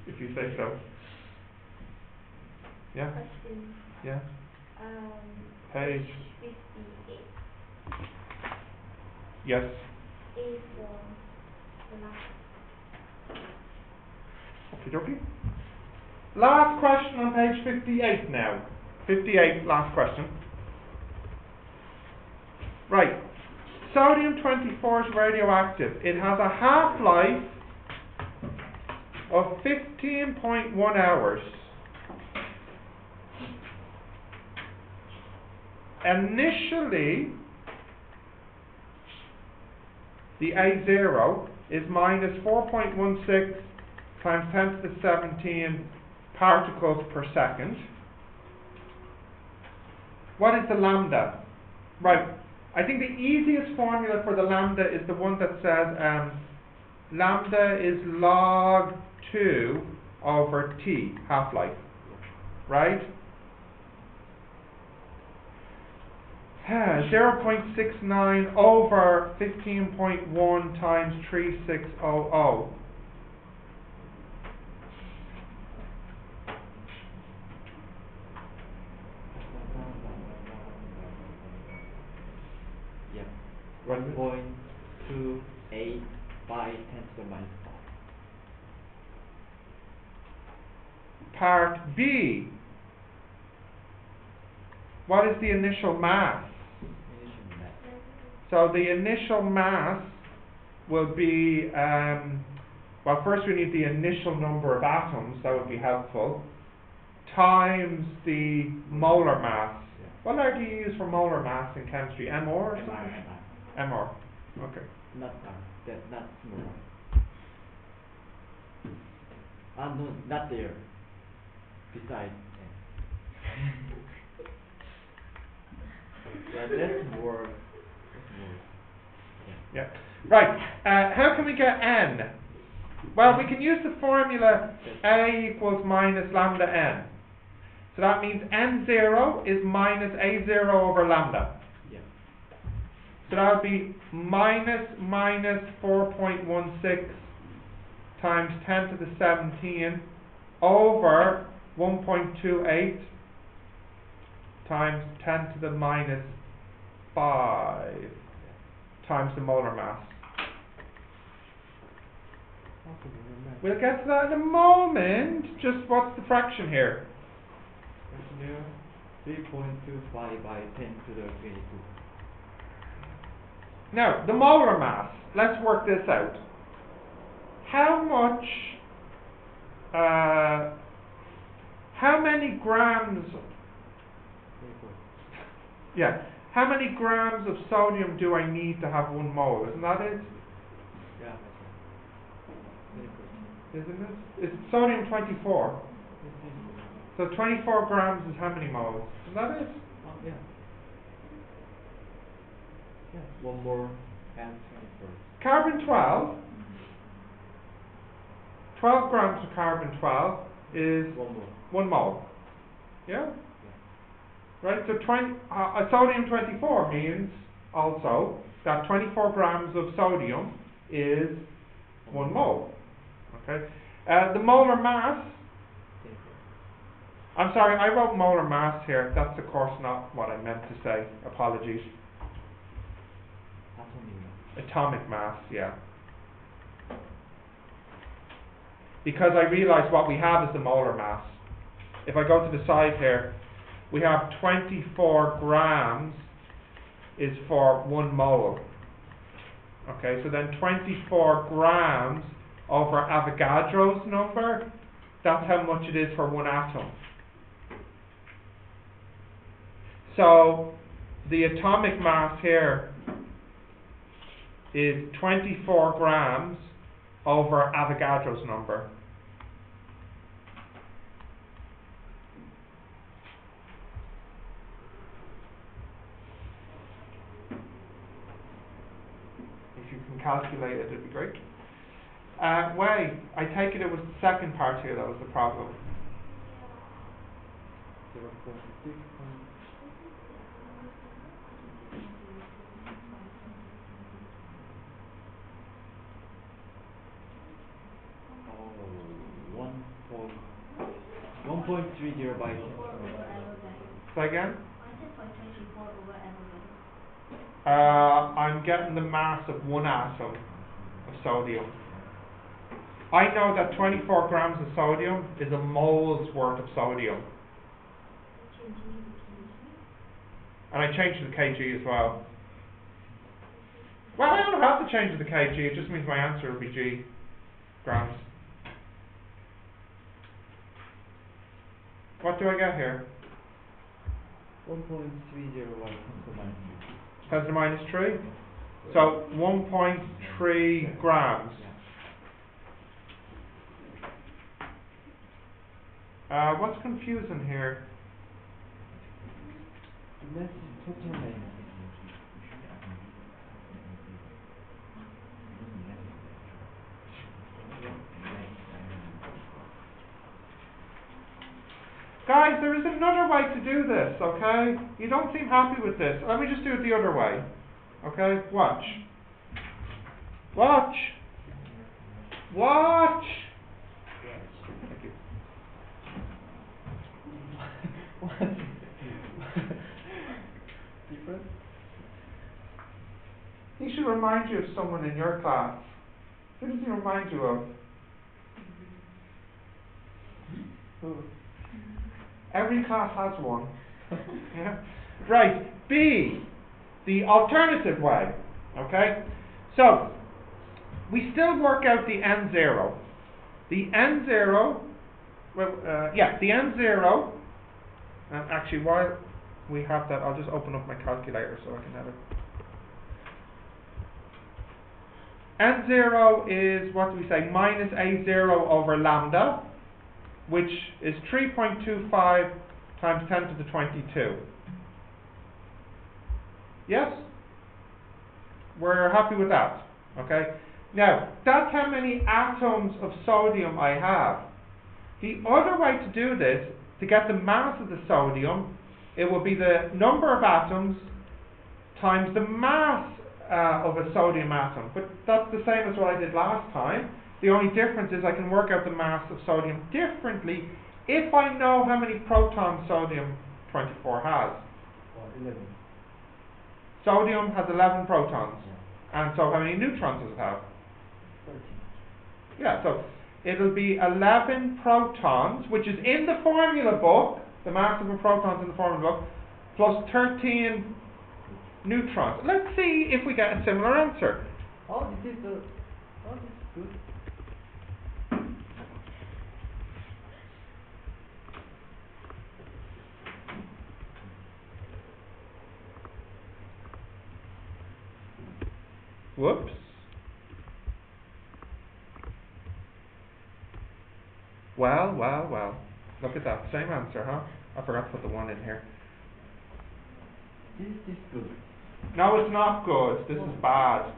[SPEAKER 1] if you say so. Yeah?
[SPEAKER 4] Question,
[SPEAKER 1] Yeah?
[SPEAKER 4] page
[SPEAKER 1] Page.
[SPEAKER 4] 58
[SPEAKER 1] Yes.
[SPEAKER 4] is the last.
[SPEAKER 1] Okie dokie. Last question on page 58 now. 58, last question. Right. Sodium-24 is radioactive. It has a half-life of 15.1 hours. Initially, the A0 is minus 4.16 times 10 to the 17 particles per second. What is the lambda? Right, I think the easiest formula for the lambda is the one that says lambda is log 2 over T, half-life, right? 0.69 over 15.1 times 3600.
[SPEAKER 2] Yep.
[SPEAKER 1] What is it?
[SPEAKER 2] 1.28 by 10 to the minus 5.
[SPEAKER 1] Part B. What is the initial mass?
[SPEAKER 2] Initial mass.
[SPEAKER 1] So the initial mass will be, well, first we need the initial number of atoms, that would be helpful, times the molar mass.
[SPEAKER 2] Yeah.
[SPEAKER 1] What letter do you use for molar mass in chemistry? MR or something? MR. Okay.
[SPEAKER 2] Not that, not small. No, not there. Beside. Yeah, that's more.
[SPEAKER 1] Yeah. Right. How can we get n? Well, we can use the formula A equals minus lambda n. So that means n0 is minus A0 over lambda.
[SPEAKER 2] Yeah.
[SPEAKER 1] So that would be minus 4.16 times 10 to the 17 over 1.28 times 10 to the minus 5 times the molar mass. We'll get to that in a moment. Just what's the fraction here?
[SPEAKER 2] Here, 3.25 by 10 to the 22.
[SPEAKER 1] Now, the molar mass. Let's work this out. How much, how many grams, yeah, how many grams of sodium do I need to have 1 mole? Isn't that it?
[SPEAKER 2] Yeah,
[SPEAKER 1] Isn't it? It's sodium 24. So 24 grams is how many moles? Isn't that it?
[SPEAKER 2] Oh, yeah. Yeah, 1 more and 24.
[SPEAKER 1] Carbon 12. 12 grams of carbon 12 is
[SPEAKER 2] 1 more.
[SPEAKER 1] 1 mole. Yeah? Right, so sodium 24 means also that 24 grams of sodium is 1 mole. Okay? The molar mass, I'm sorry, I wrote molar mass here. That's of course not what I meant to say. Apologies. Atomic mass, yeah. Because I realise what we have is the molar mass. If I go to the side here, we have 24 grams is for 1 mole. Okay, so then 24 grams over Avogadro's number, that's how much it is for 1 atom. So the atomic mass here is 24 grams over Avogadro's number. calculate it, it'd be great. Way, I take it was the second part here that was the problem.
[SPEAKER 2] 0.6. Oh, 1.30 by.
[SPEAKER 1] Say again?
[SPEAKER 4] I said 0.24 over everything.
[SPEAKER 1] I'm getting the mass of one atom of sodium. I know that 24 grams of sodium is a mole's worth of sodium. And I changed it to kg as well. Well, I don't have to change it to kg, it just means my answer will be g, grams. What do I get here?
[SPEAKER 2] 1.30 by 10 to the minus 3.
[SPEAKER 1] 10 to the minus 3? So 1.3 grams. What's confusing here?
[SPEAKER 2] The mass is total mass.
[SPEAKER 1] Guys, there is another way to do this, okay? You don't seem happy with this. Let me just do it the other way. Okay? Watch. Watch. Watch. Thank you.
[SPEAKER 2] What? Different?
[SPEAKER 1] He should remind you of someone in your class. Who does he remind you of?
[SPEAKER 2] Who?
[SPEAKER 1] Every class has one. Yeah. Right. B. The alternative way. Okay? So, we still work out the N0. The N0, the N0, actually while we have that, I'll just open up my calculator so I can have it. N0 is, what do we say, minus A0 over lambda, which is 3.25 times 10 to the 22. Yes? We're happy with that. Okay? Now, that's how many atoms of sodium I have. The other way to do this, to get the mass of the sodium, it will be the number of atoms times the mass of a sodium atom. But that's the same as what I did last time. The only difference is I can work out the mass of sodium differently if I know how many protons sodium 24 has.
[SPEAKER 2] 11.
[SPEAKER 1] Sodium has 11 protons. And so how many neutrons does it have?
[SPEAKER 2] 13.
[SPEAKER 1] Yeah, so it'll be 11 protons, which is in the formula book, the mass of a proton is in the formula book, plus 13 neutrons. Let's see if we get a similar answer.
[SPEAKER 2] Oh, this is good.
[SPEAKER 1] Whoops. Well. Look at that. Same answer, huh? I forgot to put the 1 in here.
[SPEAKER 2] This is good.
[SPEAKER 1] No, it's not good. This is bad.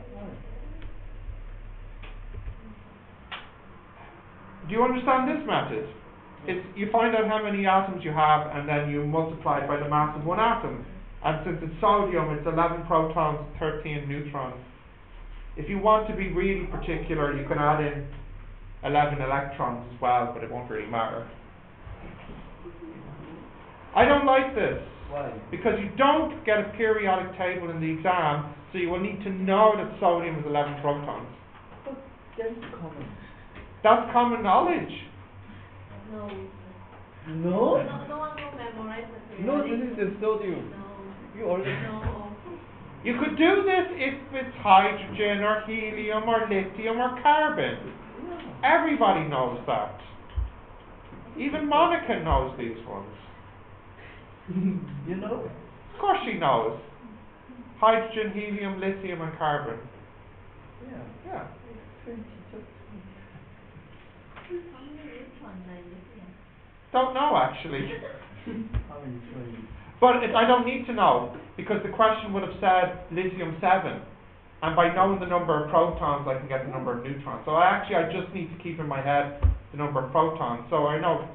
[SPEAKER 1] Do you understand this method? It's, you find out how many atoms you have and then you multiply it by the mass of one atom. And since it's sodium, it's 11 protons, 13 neutrons. If you want to be really particular, you can add in 11 electrons as well, but it won't really matter. I don't like this.
[SPEAKER 2] Why?
[SPEAKER 1] Because you don't get a periodic table in the exam, so you will need to know that sodium is 11 protons.
[SPEAKER 2] But that is common.
[SPEAKER 1] That's common knowledge.
[SPEAKER 4] No.
[SPEAKER 2] No?
[SPEAKER 4] No one will memorize the
[SPEAKER 2] No,
[SPEAKER 4] periodic.
[SPEAKER 2] this is the sodium.
[SPEAKER 4] No.
[SPEAKER 2] You already
[SPEAKER 4] No.
[SPEAKER 1] You could do this if it's hydrogen or helium or lithium or carbon.
[SPEAKER 2] Yeah.
[SPEAKER 1] Everybody knows that. Even Monica knows these ones.
[SPEAKER 2] You know?
[SPEAKER 1] Of course she knows. Hydrogen, helium, lithium and carbon.
[SPEAKER 2] Yeah.
[SPEAKER 1] Yeah.
[SPEAKER 2] 20, just 20.
[SPEAKER 4] How many neutrons are in lithium?
[SPEAKER 1] Don't know actually.
[SPEAKER 2] How many 20?
[SPEAKER 1] But I don't need to know, because the question would have said lithium 7. And by knowing the number of protons, I can get the number of neutrons. So I just need to keep in my head the number of protons. So I know,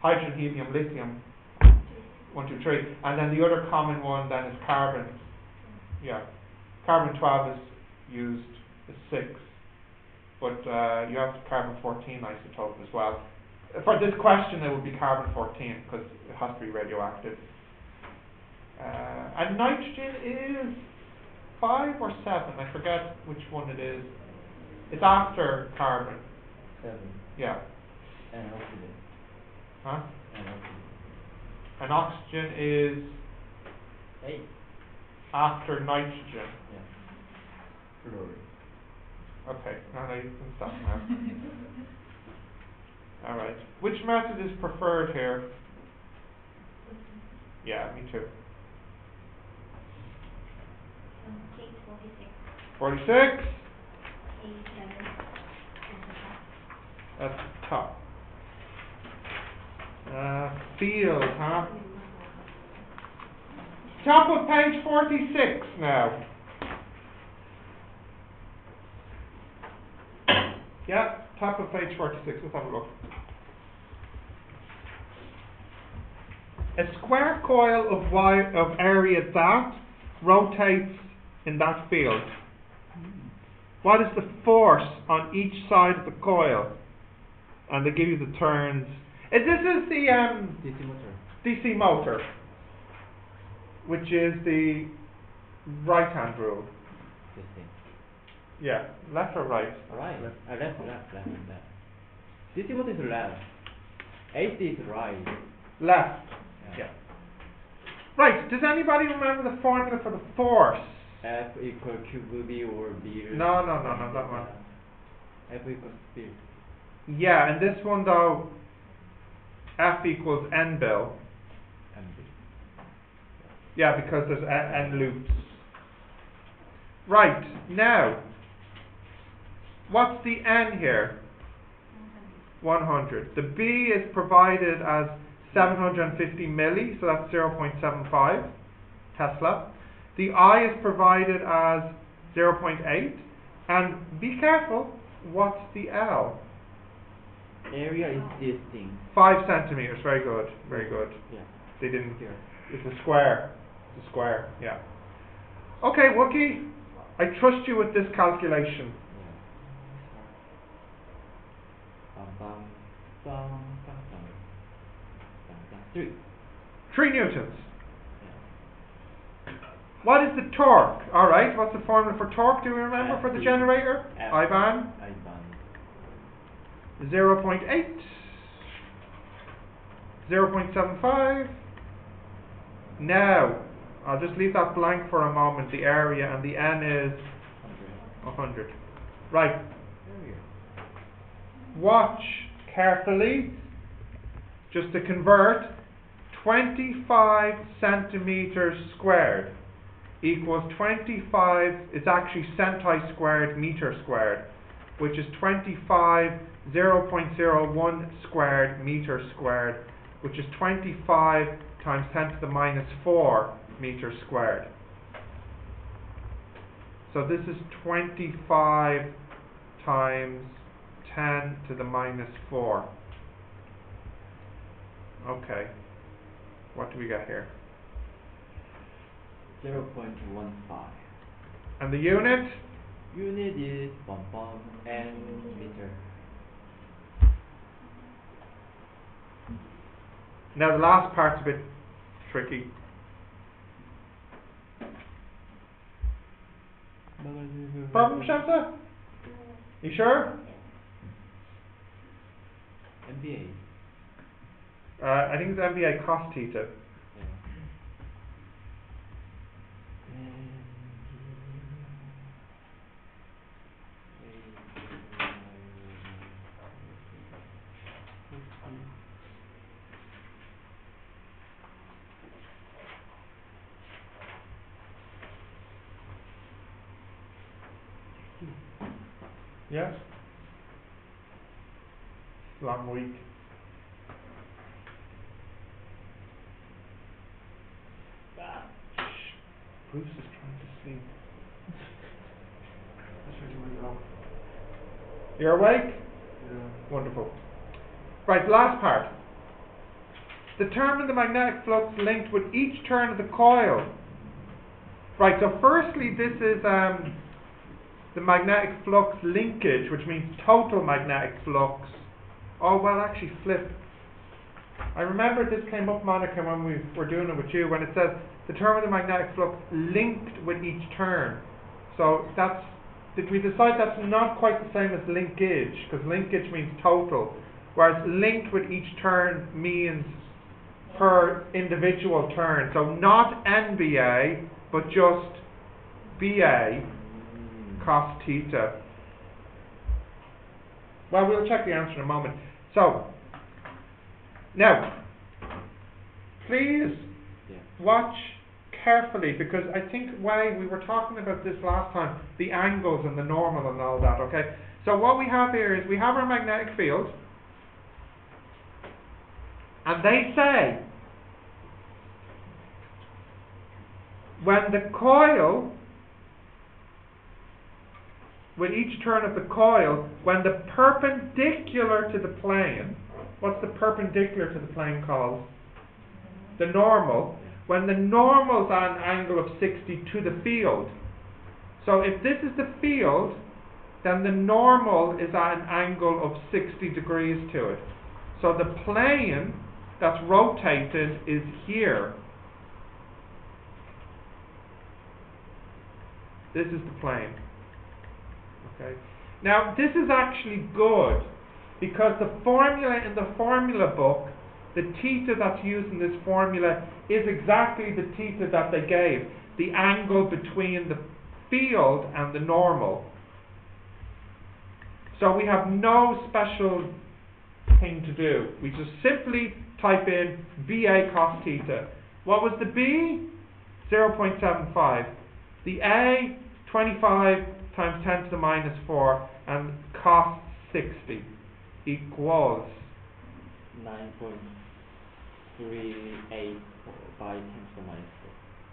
[SPEAKER 1] hydrogen, helium, lithium, 1, 2, 3. And then the other common one then is carbon. Yeah. Carbon 12 is used as 6. But you have carbon 14 isotope as well. For this question, it would be carbon 14 because it has to be radioactive. And nitrogen is 5 or 7. I forget which one it is. It's after carbon.
[SPEAKER 2] 7.
[SPEAKER 1] Yeah.
[SPEAKER 2] And oxygen.
[SPEAKER 1] Huh?
[SPEAKER 2] And oxygen.
[SPEAKER 1] And oxygen is
[SPEAKER 2] 8.
[SPEAKER 1] after nitrogen.
[SPEAKER 2] Yeah. Fluorine.
[SPEAKER 1] Okay, now you can stop now. Alright. Which method is preferred here? Yeah, me too.
[SPEAKER 4] Sheet 46.
[SPEAKER 1] 46.
[SPEAKER 4] A7.
[SPEAKER 1] That's the top. Field, huh? Top of page 46 now. Yeah, top of page 46. Let's have a look. A square coil of area that rotates in that field. What is the force on each side of the coil? And they give you the turns. This is the
[SPEAKER 2] DC motor.
[SPEAKER 1] DC motor, which is the right-hand rule.
[SPEAKER 2] This thing.
[SPEAKER 1] Yeah, left or right?
[SPEAKER 2] Right.
[SPEAKER 1] Left.
[SPEAKER 2] Left. DC motor is left. AC is right.
[SPEAKER 1] Left. Yeah. Right. Does anybody remember the formula for the force?
[SPEAKER 2] F equal QV or B.
[SPEAKER 1] No, that one.
[SPEAKER 2] F equals B.
[SPEAKER 1] Yeah, and this one though, F equals N bill.
[SPEAKER 2] And B.
[SPEAKER 1] Yeah, because there's N loops. Right, now, what's the N here? 100. The B is provided as 750 milli, so that's 0.75 Tesla. The I is provided as 0.8. And be careful, what's the L?
[SPEAKER 2] Area is this thing.
[SPEAKER 1] 5 centimeters, very good, very good.
[SPEAKER 2] Yeah.
[SPEAKER 1] They didn't,
[SPEAKER 2] Here.
[SPEAKER 1] it's a square, yeah. Okay, Wookie, I trust you with this calculation.
[SPEAKER 2] Yeah. 3.
[SPEAKER 1] 3 newtons.
[SPEAKER 2] Yeah.
[SPEAKER 1] What is the torque? Alright, what's the formula for torque, do we remember, for the
[SPEAKER 2] F.
[SPEAKER 1] generator?
[SPEAKER 2] F.
[SPEAKER 1] IBAN? 0.8. 0.75. Now, I'll just leave that blank for a moment, the area, and the N is 100. Right.
[SPEAKER 2] Area.
[SPEAKER 1] Watch carefully, just to convert 25 centimeters squared equals 25, it's actually centi squared meter squared, which is 0.01 squared meter squared, which is 25 times 10 to the minus 4 meters squared. So this is 25 times 10 to the minus 4. Okay. What do we got here?
[SPEAKER 2] 0.15.
[SPEAKER 1] And the unit?
[SPEAKER 2] Unit is N meter.
[SPEAKER 1] Now the last part's a bit tricky. Problem, Shamsa? You sure?
[SPEAKER 2] MBA.
[SPEAKER 1] I think it's MBA cos theta. Yes? Long week. Bruce is trying to sleep. You're awake?
[SPEAKER 2] Yeah.
[SPEAKER 1] Wonderful. Right, last part. Determine the magnetic flux linked with each turn of the coil. Right, so firstly this is the magnetic flux linkage, which means total magnetic flux. Oh, well, actually flip. I remember this came up, Monica, when we were doing it with you, when it says determine the magnetic flux linked with each turn. So did we decide that's not quite the same as linkage, because linkage means total, whereas linked with each turn means per individual turn. So not NBA, but just BA cos theta. Well, we'll check the answer in a moment. So, now, please
[SPEAKER 2] Yeah.
[SPEAKER 1] watch carefully, because I think we were talking about this last time, the angles and the normal and all that, okay? So what we have here is we have our magnetic field, and they say when the coil, with each turn of the coil, when the perpendicular to the plane, what's the perpendicular to the plane called? The normal. When the normal's at an angle of 60 to the field. So if this is the field, then the normal is at an angle of 60 degrees to it. So the plane that's rotated is here. This is the plane. Okay. Now this is actually good, because the formula in the formula book, the theta that's used in this formula is exactly the theta that they gave, the angle between the field and the normal. So we have no special thing to do. We just simply type in VA cos theta. What was the B? 0.75. The A, 25 times 10 to the minus 4, and cos 60 equals
[SPEAKER 2] 9.38 by 10 to the minus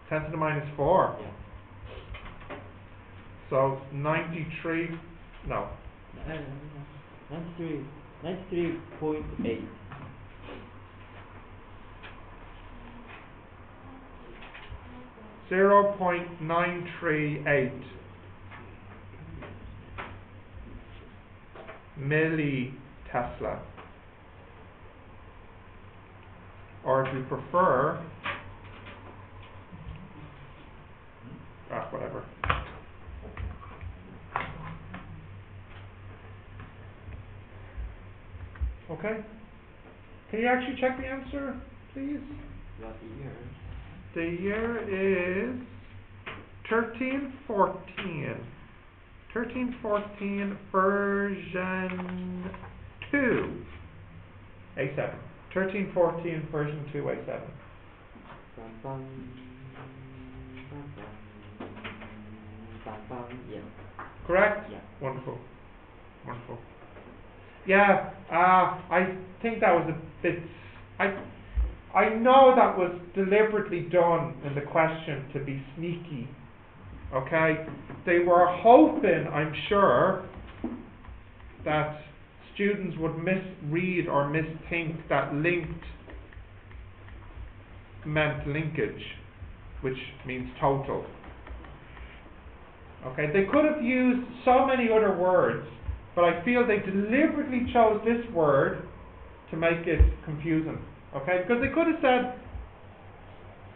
[SPEAKER 1] 10 to the minus 4.
[SPEAKER 2] 4. Yeah.
[SPEAKER 1] So 93, no.
[SPEAKER 2] 93.8.
[SPEAKER 1] 0.938 millitesla. Or if you prefer, whatever. Okay? Can you actually check the answer, please?
[SPEAKER 2] What year?
[SPEAKER 1] The year is 1314. 1314 version 2 A7. 1314 version 2 A7.
[SPEAKER 2] Bum, bum, bum, bum, bum, yeah.
[SPEAKER 1] Correct?
[SPEAKER 2] Yeah.
[SPEAKER 1] Wonderful. Wonderful. Yeah, I think that was a bit... I know that was deliberately done in the question to be sneaky. Okay? They were hoping, I'm sure, that students would misread or misthink that linked meant linkage, which means total. Okay? They could have used so many other words, but I feel they deliberately chose this word to make it confusing. Okay? Because they could have said,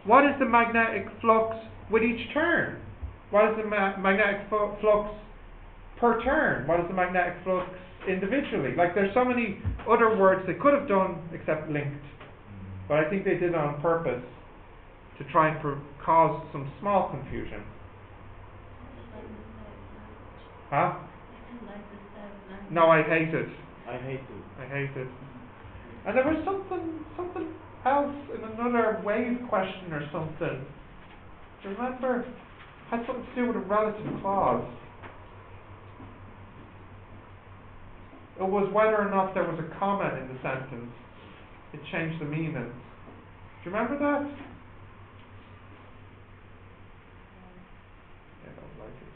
[SPEAKER 1] what is the magnetic flux with each turn? What is the magnetic flux per turn? What is the magnetic flux individually? Like, there's so many other words they could have done except linked. But I think they did it on purpose to try and cause some small confusion. Huh? No, I hate it.
[SPEAKER 2] I hate it.
[SPEAKER 1] I hate it. And there was something else in another wave question or something. Do you remember? Had something to do with a relative clause. It was whether or not there was a comma in the sentence. It changed the meaning. Do you remember that? I don't like it.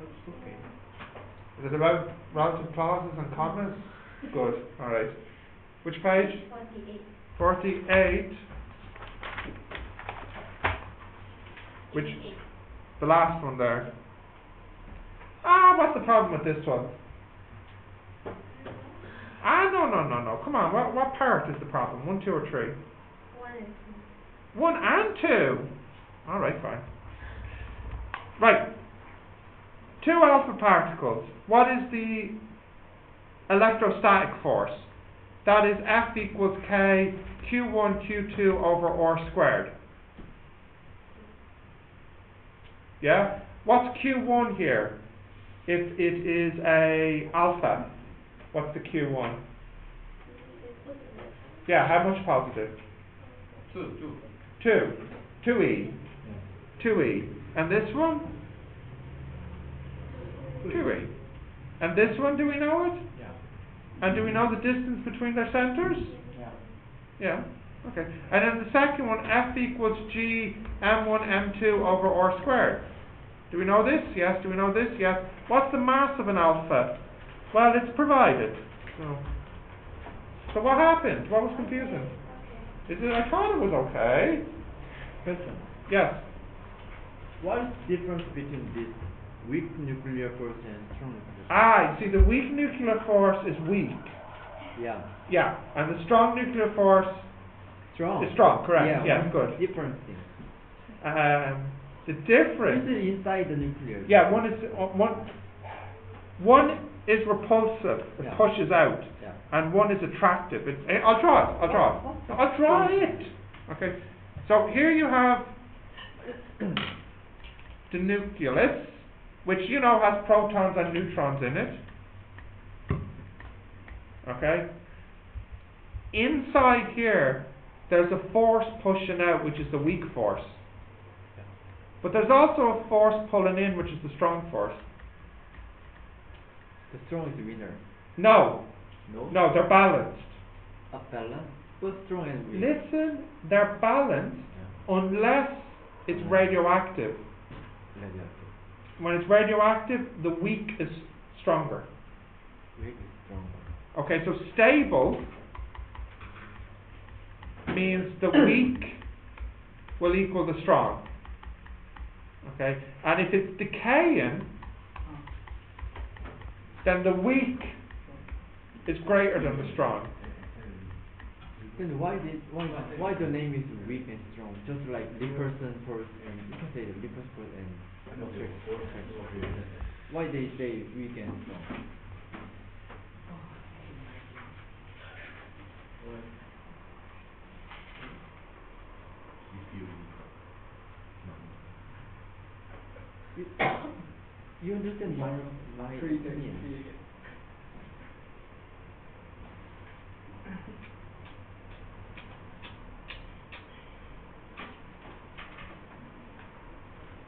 [SPEAKER 1] I was looking. Is it about relative clauses and commas? Good, alright. Which page?
[SPEAKER 4] 48.
[SPEAKER 1] 48. Which, the last one there. Ah, what's the problem with this one? Ah, no. Come on, what part is the problem? 1, 2, or 3?
[SPEAKER 4] 1 and 2.
[SPEAKER 1] 1 and 2. Alright, fine. Right. 2 alpha particles. What is the electrostatic force? That is F equals K Q1 Q2 over R squared. Yeah? What's Q1 here? If it is a alpha, what's the Q1? Yeah, how much positive? 2. 2e. 2e. And this one? 2e. And this one, do we know it?
[SPEAKER 2] Yeah.
[SPEAKER 1] And do we know the distance between their centers?
[SPEAKER 2] Yeah.
[SPEAKER 1] Yeah. Okay. And then the second one, F equals G M1 M2 over R squared. Do we know this? Yes. Do we know this? Yes. What's the mass of an alpha? Well, it's provided. So what happened? What was confusing? I thought it was okay.
[SPEAKER 2] Question.
[SPEAKER 1] Yes.
[SPEAKER 2] What is the difference between this weak nuclear force and strong nuclear force?
[SPEAKER 1] Ah, you see, the weak nuclear force is weak.
[SPEAKER 2] Yeah.
[SPEAKER 1] Yeah. And the strong nuclear force
[SPEAKER 2] Strong.
[SPEAKER 1] is strong, correct.
[SPEAKER 2] Yeah,
[SPEAKER 1] Yes, good.
[SPEAKER 2] Different thing.
[SPEAKER 1] The difference.
[SPEAKER 2] This is inside the nucleus.
[SPEAKER 1] Yeah, one is repulsive, it
[SPEAKER 2] Yeah.
[SPEAKER 1] pushes out,
[SPEAKER 2] Yeah.
[SPEAKER 1] and one is attractive. I'll draw it. Okay, so here you have the nucleus, which you know has protons and neutrons in it. Okay, inside here there's a force pushing out, which is the weak force. But there's also a force pulling in, which is the strong force.
[SPEAKER 2] The strong is the winner.
[SPEAKER 1] No, they're balanced.
[SPEAKER 2] Balance. But strong and weak.
[SPEAKER 1] Listen, they're balanced unless it's radioactive.
[SPEAKER 2] Radioactive.
[SPEAKER 1] When it's radioactive, the weak is stronger.
[SPEAKER 2] Weak is stronger.
[SPEAKER 1] Okay, so stable means the weak will equal the strong. Okay, and if it's decaying, then the weak is greater than the strong.
[SPEAKER 2] Then why the name is weak and strong? Just like Lipperson force and you can say the Lipperson force and why they say weak and strong? You understand my opinion?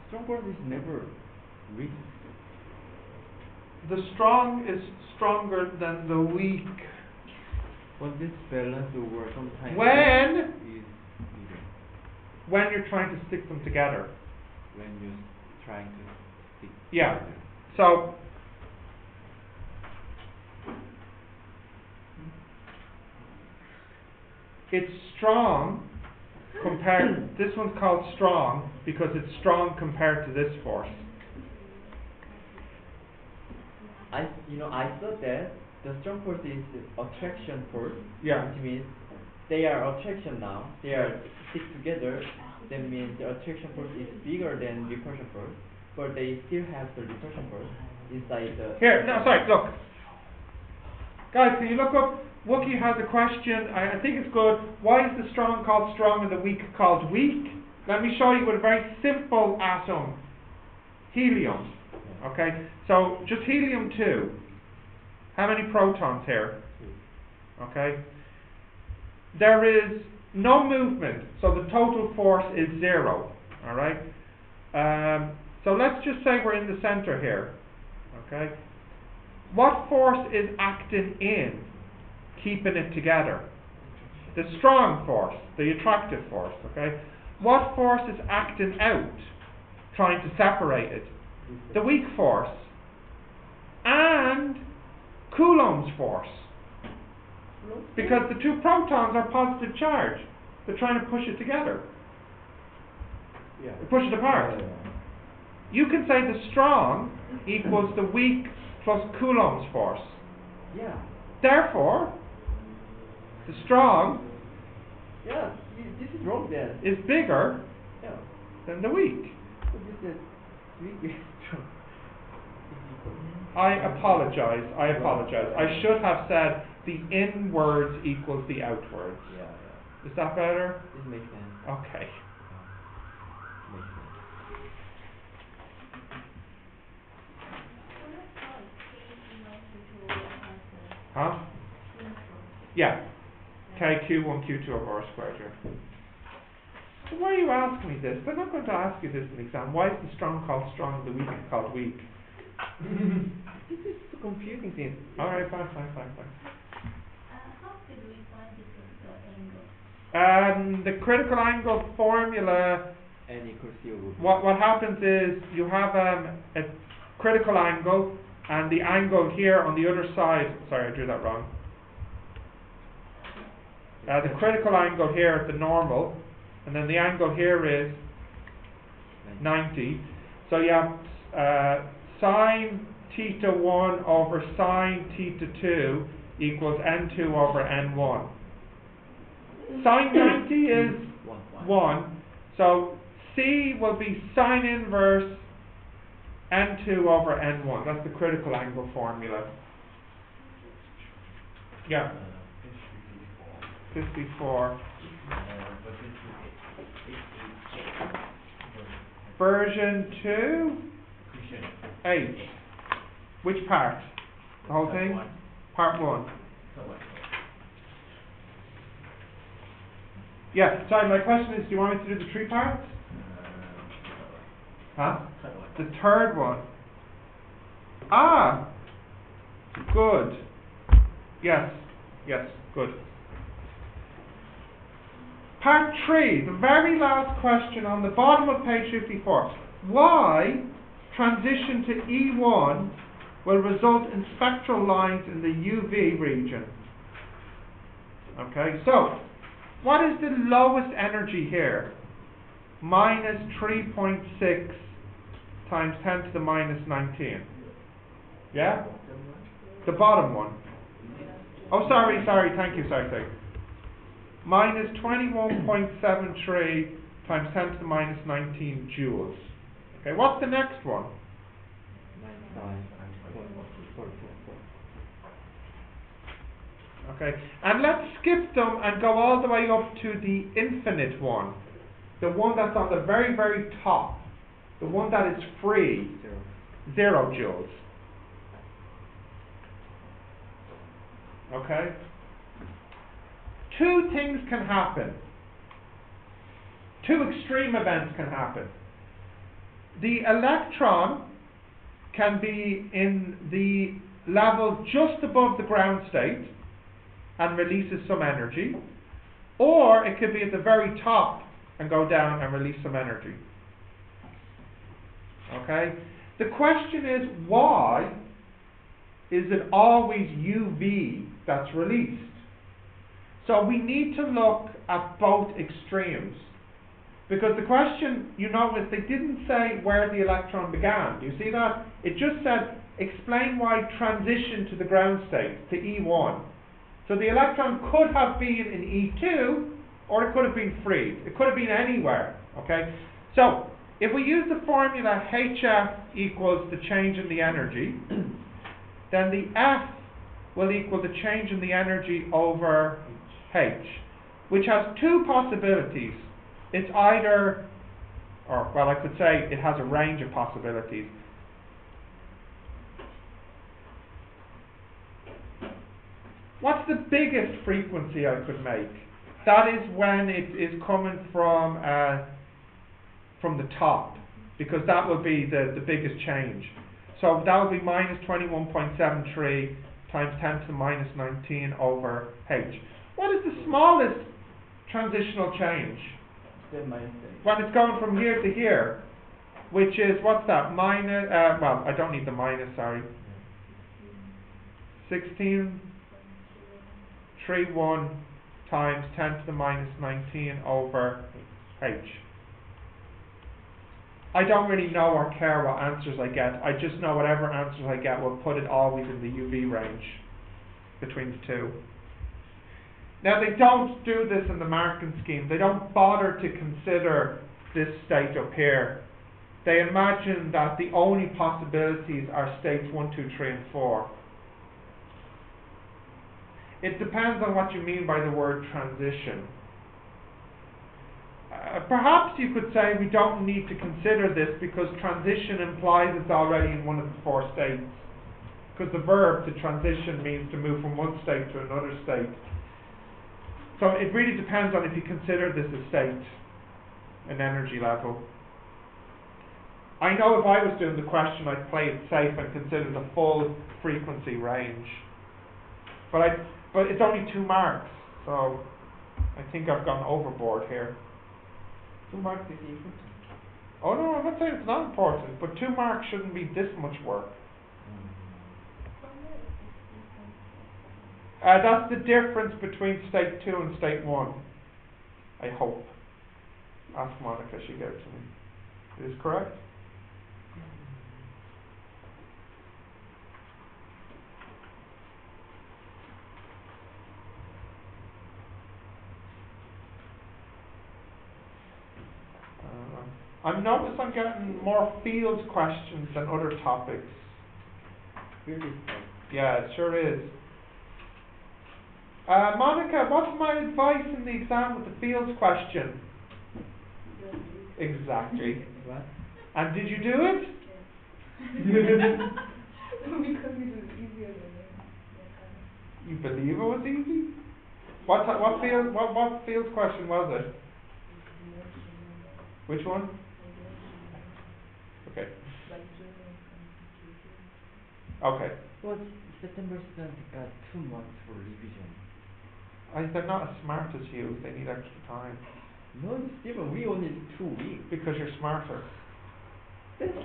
[SPEAKER 2] Strong force is never weak.
[SPEAKER 1] The strong is stronger than the weak.
[SPEAKER 2] But this balance over sometimes
[SPEAKER 1] When?
[SPEAKER 2] is bigger.
[SPEAKER 1] When you're trying to stick them together.
[SPEAKER 2] When you're trying to stick
[SPEAKER 1] Yeah.
[SPEAKER 2] together.
[SPEAKER 1] So it's strong compared. This one's called strong because it's strong compared to this force.
[SPEAKER 2] I thought that the strong force is attraction force.
[SPEAKER 1] Yeah.
[SPEAKER 2] Which means they are attraction now. They are stick together. That means the attraction force is bigger than repulsion force, but they still have the repulsion force inside the.
[SPEAKER 1] Here, no, sorry. Look, guys, can you look up? Wookie has a question. I think it's good. Why is the strong called strong and the weak called weak? Let me show you with a very simple atom, helium. Okay, so just helium-2. How many protons here? Okay. There is no movement, so the total force is 0. All right. So let's just say we're in the center here. Okay. What force is acting in, keeping it together? The strong force, the attractive force. Okay. What force is acting out, trying to separate it? The weak force. and Coulomb's force. Because the two protons are positive charge. They're trying to push it together.
[SPEAKER 2] Yeah.
[SPEAKER 1] Push it apart. You can say the strong equals the weak plus Coulomb's force.
[SPEAKER 2] Yeah.
[SPEAKER 1] Therefore, the strong
[SPEAKER 2] Yeah. This is wrong then.
[SPEAKER 1] is bigger
[SPEAKER 2] Yeah.
[SPEAKER 1] than the weak.
[SPEAKER 2] So this is weak is strong.
[SPEAKER 1] I apologize. I should have said the inwards equals the outwards.
[SPEAKER 2] Yeah, yeah.
[SPEAKER 1] Is that better?
[SPEAKER 2] This makes sense.
[SPEAKER 1] Okay.
[SPEAKER 2] Makes sense.
[SPEAKER 1] Huh? Yeah. KQ1, Q2 over R squared here. So why are you asking me this? They're not going to ask you this in the exam. Why is the strong called strong and the weak is called weak?
[SPEAKER 2] This is a confusing thing.
[SPEAKER 1] Alright, fine.
[SPEAKER 4] How could we find the critical angle?
[SPEAKER 1] The critical angle formula,
[SPEAKER 2] N equals C over B.
[SPEAKER 1] what happens is you have a critical angle and the angle here on the other side, sorry I drew that wrong. The critical angle here at the normal, and then the angle here is 90. So you have sine theta 1 over sine theta 2 equals n2 over n1. Sine 90 is 1. So C will be sine inverse n2 over n1. That's the critical angle formula. Yeah. 54. Version 2. 8. Which part? The whole thing? Part 1. Yeah, sorry, my question is, do you want me to do the 3 parts? Huh? The third one. Ah! Good. Yes, good. Part 3, the very last question on the bottom of page 54. Why transition to E1 will result in spectral lines in the UV region? Okay, so what is the lowest energy here? Minus 3.6 times 10 to the minus 19. Yeah? The bottom one. Oh, sorry, thank you, sorry. Minus 21.73 times 10 to the minus 19 joules. Okay, what's the next one?
[SPEAKER 2] 99.4.
[SPEAKER 1] Okay, and let's skip them and go all the way up to the infinite one. The one that's on the very, very top. The one that is free. 0 joules. Okay? 2 things can happen. 2 extreme events can happen. The electron can be in the level just above the ground state and releases some energy, or it could be at the very top and go down and release some energy. Okay? The question is, why is it always UV that's released? So we need to look at both extremes. Because the question, you notice, they didn't say where the electron began. Do you see that? It just said, explain why transition to the ground state, to E1. So the electron could have been in E2, or it could have been freed. It could have been anywhere. Okay? So, if we use the formula HF equals the change in the energy, then the F will equal the change in the energy over H, which has 2 possibilities. It's either, or well, I could say it has a range of possibilities. What's the biggest frequency I could make? That is when it is coming from the top, because that would be the biggest change. So that would be minus 21.73 times 10 to the minus 19 over H. What is the smallest transitional change? When it's going from here to here, which is, what's that, minus, well, I don't need the minus, sorry. 1631 times 10 to the minus 19 over h. I don't really know or care what answers I get. I just know whatever answers I get will put it always in the UV range between the two. Now they don't do this in the marking scheme. They don't bother to consider this state up here. They imagine that the only possibilities are states 1, 2, 3 and 4. It depends on what you mean by the word transition. Perhaps you could say we don't need to consider this because transition implies it's already in one of the 4 states. Because the verb to transition means to move from one state to another state. So it really depends on if you consider this a state, an energy level. I know if I was doing the question, I'd play it safe and consider the full frequency range. But it's only 2 marks, so I think I've gone overboard here.
[SPEAKER 2] 2 marks is important.
[SPEAKER 1] Oh no, I'm not saying it's not important, but 2 marks shouldn't be this much work. That's the difference between state 2 and state 1. I hope. Ask Monica, she gave it to me. It is correct? I've noticed I'm getting more field questions than other topics.
[SPEAKER 2] Really?
[SPEAKER 1] Yeah, it sure is. Monica, what's my advice in the exam with the fields question? Exactly.
[SPEAKER 2] What?
[SPEAKER 1] And did you do it?
[SPEAKER 3] Because it was easier than that.
[SPEAKER 1] You believe it was easy? What fields question was it? Which one? Okay. Okay.
[SPEAKER 2] Well, September students got 2 months for revision.
[SPEAKER 1] They're not as smart as you. They need extra time.
[SPEAKER 2] No, it's different. We only 2 weeks.
[SPEAKER 1] Because you're smarter.
[SPEAKER 2] That's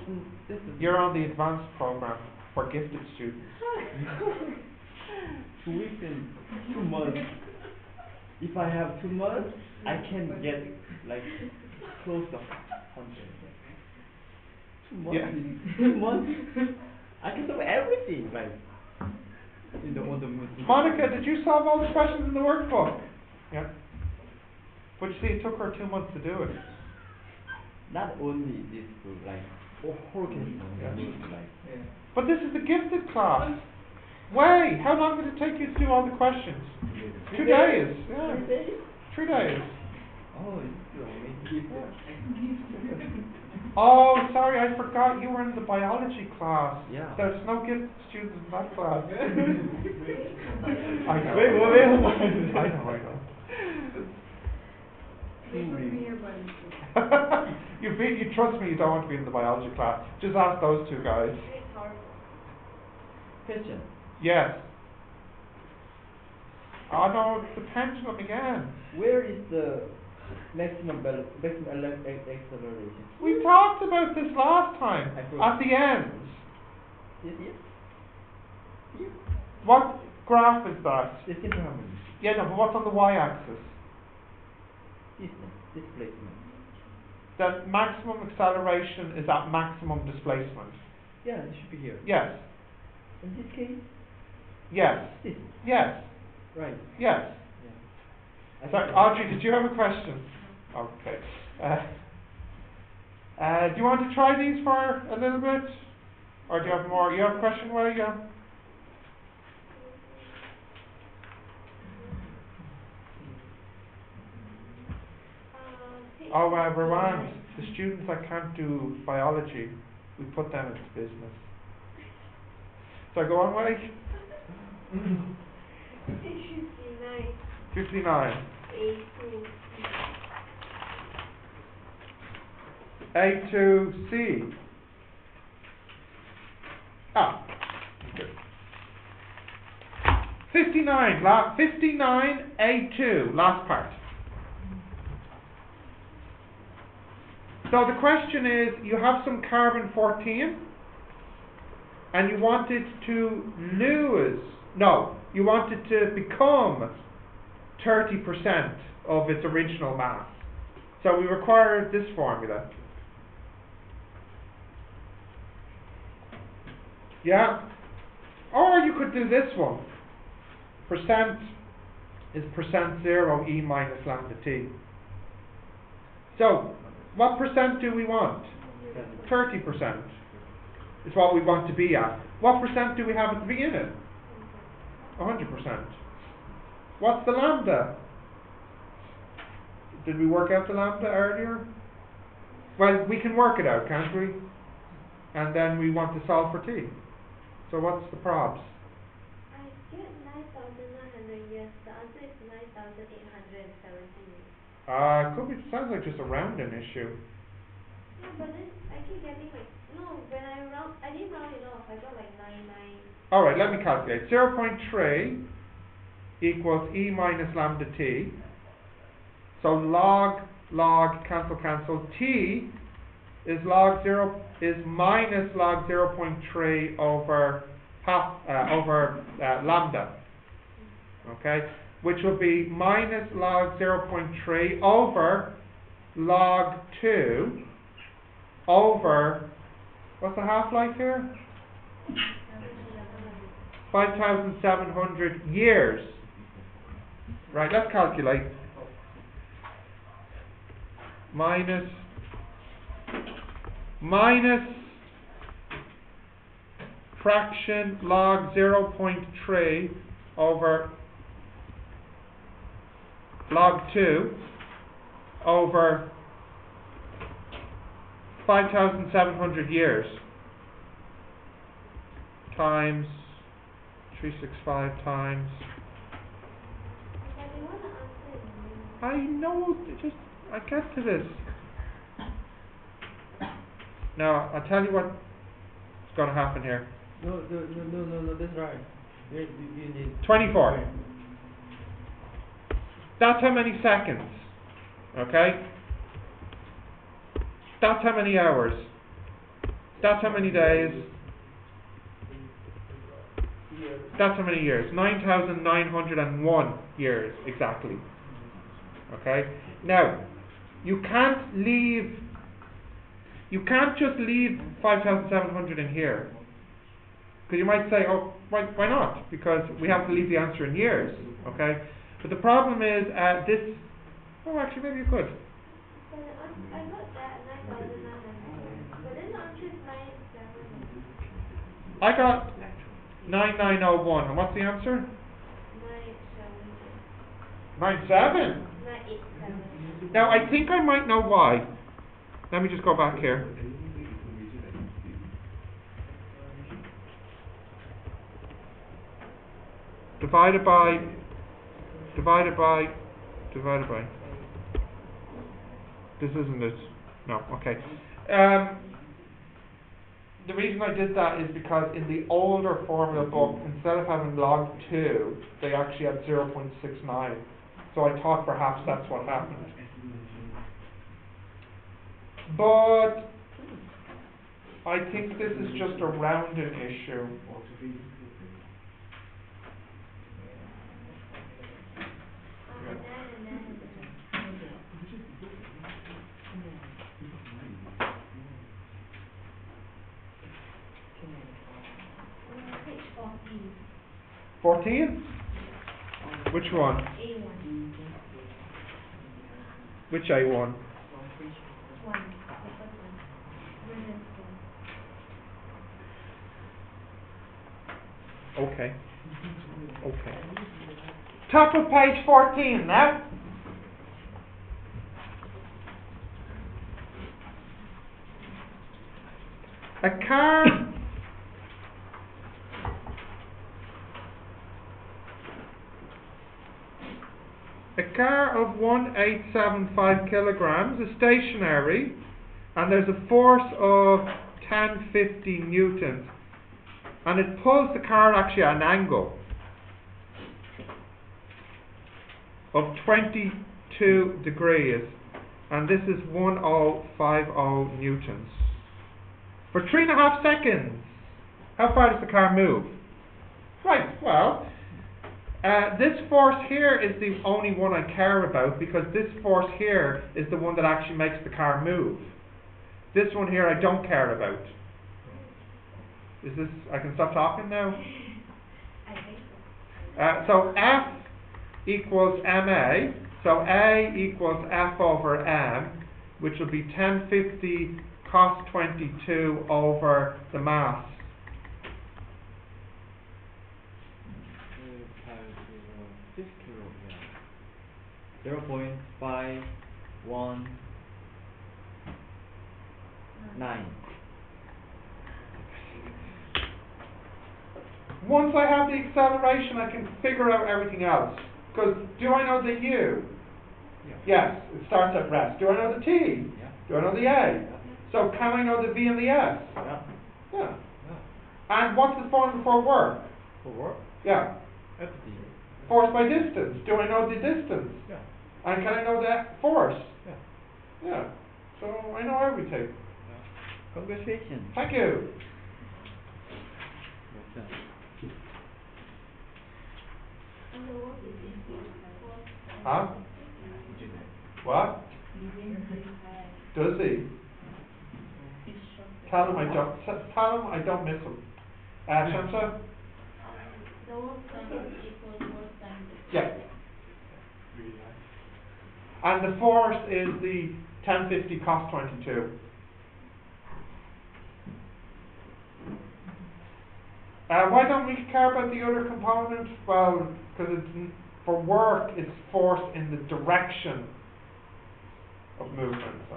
[SPEAKER 1] You're on the advanced program for gifted students.
[SPEAKER 2] 2 weeks and 2 months. If I have 2 months, I can get like close to 100. 2 months.
[SPEAKER 1] Yeah.
[SPEAKER 2] 2 months. I can solve everything like in the on the mood.
[SPEAKER 1] Monica, did you solve all the questions in the workbook? Yeah. But you see, it took her 2 months to do it.
[SPEAKER 2] Not only this book, like whole case
[SPEAKER 1] Yeah.
[SPEAKER 2] like.
[SPEAKER 3] Yeah.
[SPEAKER 1] But this is the gifted class. Way! How long did it take you to do all the questions? 2 days. Yeah.
[SPEAKER 2] 3 days?
[SPEAKER 1] 3 days.
[SPEAKER 2] Oh, it's amazing.
[SPEAKER 1] Oh, sorry, I forgot you were in the biology class.
[SPEAKER 2] Yeah.
[SPEAKER 1] There's no gifted students in that class. I know.
[SPEAKER 2] Wait.
[SPEAKER 1] I know.
[SPEAKER 3] They put me here by mistake.
[SPEAKER 1] You trust me, you don't want to be in the biology class. Just ask those 2 guys.
[SPEAKER 4] It's horrible.
[SPEAKER 2] Question.
[SPEAKER 1] Yes. Oh no, it's the pendulum again.
[SPEAKER 2] Where is the maximum acceleration?
[SPEAKER 1] We talked about this last time.
[SPEAKER 2] I forgot.
[SPEAKER 1] At the end.
[SPEAKER 2] Yes. Here.
[SPEAKER 1] What graph is that?
[SPEAKER 2] The simple harmony.
[SPEAKER 1] Yeah, no, but what's on the y-axis?
[SPEAKER 2] Displacement.
[SPEAKER 1] The maximum acceleration is at maximum displacement.
[SPEAKER 2] Yeah, it should be here.
[SPEAKER 1] Yes.
[SPEAKER 2] In this case,
[SPEAKER 1] Yes.
[SPEAKER 2] this.
[SPEAKER 1] Yes.
[SPEAKER 2] Right.
[SPEAKER 1] Yes.
[SPEAKER 2] Yeah.
[SPEAKER 1] So, Audrey, did you have a question? Okay. Do you want to try these for a little bit? Or do you have more? You have a question, Where you go? Oh, Rowan, the students that can't do biology, we put them into business. So go on, Way. 59. A2C. Ah, good. 59, 59A2, last part. So the question is, you have some carbon 14 and you want it to lose No, you want it to become 30% of its original mass. So we require this formula. Yeah? Or you could do this one. Percent is percent 0 E minus lambda T. So, what percent do we want? 30% is what we want to be at. What percent do we have at the beginning? 100%. What's the lambda? Did we work out the lambda earlier? Well, we can work it out, can't we? And then we want to solve for t. So what's the probs?
[SPEAKER 4] I get 9,900 years. The answer is 9,870.
[SPEAKER 1] Could be, sounds like just a rounding issue.
[SPEAKER 4] Yeah, but then I keep getting like, no, when I didn't round it off. I got like 99.
[SPEAKER 1] Alright, let me calculate. 0.3 equals E minus lambda t. So log, cancel. T is minus log 0.3 over lambda. Okay? Which will be minus log 0.3 over log 2 over, what's the half-life here? 5,700 years. Right, let's calculate. Minus fraction log 0.3 over log 2 over 5,700 years times 365 times. I know, I get to this. Now, I'll tell you what's going to happen here.
[SPEAKER 2] No, that's right. You need
[SPEAKER 1] 24. That's how many seconds. Okay? That's how many hours. That's how many days. That's how many years. 9,901 years, exactly. Okay? Now, you can't just leave 5,700 in here. Because you might say, oh, why not? Because we have to leave the answer in years. Okay? But the problem is, actually, maybe you could.
[SPEAKER 4] I got that 9,900. But then the answer is 9,700.
[SPEAKER 1] I got 9,901. And what's the answer?
[SPEAKER 4] 9,700.
[SPEAKER 1] 97.
[SPEAKER 4] 9,870.
[SPEAKER 1] Now, I think I might know why. Let me just go back here. Divided by. This isn't it. No, okay. The reason I did that is because in the older formula book, instead of having log 2, they actually had 0.69. So I thought perhaps that's what happened. But I think this is just a rounding issue.
[SPEAKER 4] Page 14.
[SPEAKER 1] 14? Which one?
[SPEAKER 4] A1.
[SPEAKER 1] Which A1?
[SPEAKER 4] 1. The first one. Resistance.
[SPEAKER 1] Okay. Top of page 14 now. A car of 1875 kilograms is stationary, and there's a force of 1050 newtons, and it pulls the car actually at an angle of 22 degrees, and this is 1050 newtons. For 3.5 seconds, how far does the car move? Right, well, This force here is the only one I care about because this force here is the one that actually makes the car move. This one here I don't care about. Is this, I can stop talking now?
[SPEAKER 4] I think so.
[SPEAKER 1] So F equals MA, so A equals F over M, which will be 1050 cos 22 over the mass.
[SPEAKER 2] Yeah. 0.519.
[SPEAKER 1] Once I have the acceleration, I can figure out everything else. Because do I know the U?
[SPEAKER 2] Yeah.
[SPEAKER 1] Yes, it starts at rest. Do I know the T?
[SPEAKER 2] Yeah.
[SPEAKER 1] Do I know the A? So can I know the V and the S?
[SPEAKER 2] Yeah.
[SPEAKER 1] Yeah. And what's the formula for work?
[SPEAKER 2] For work?
[SPEAKER 1] Yeah.
[SPEAKER 2] FD.
[SPEAKER 1] Force by distance. Do I know the distance?
[SPEAKER 2] Yeah.
[SPEAKER 1] And can I know the force?
[SPEAKER 2] Yeah.
[SPEAKER 1] Yeah. So I know everything.
[SPEAKER 2] Congratulations.
[SPEAKER 1] Thank you.
[SPEAKER 2] Well done.
[SPEAKER 4] And the work is equal force.
[SPEAKER 1] Huh? What? Does he? Tell him I don't miss him. Shamsa?
[SPEAKER 4] The work done is equal to work done.
[SPEAKER 1] Yeah. And the force is the 1050 cos 22. Why don't we care about the other component? Well, because it's for work, it's force in the direction of movement. So.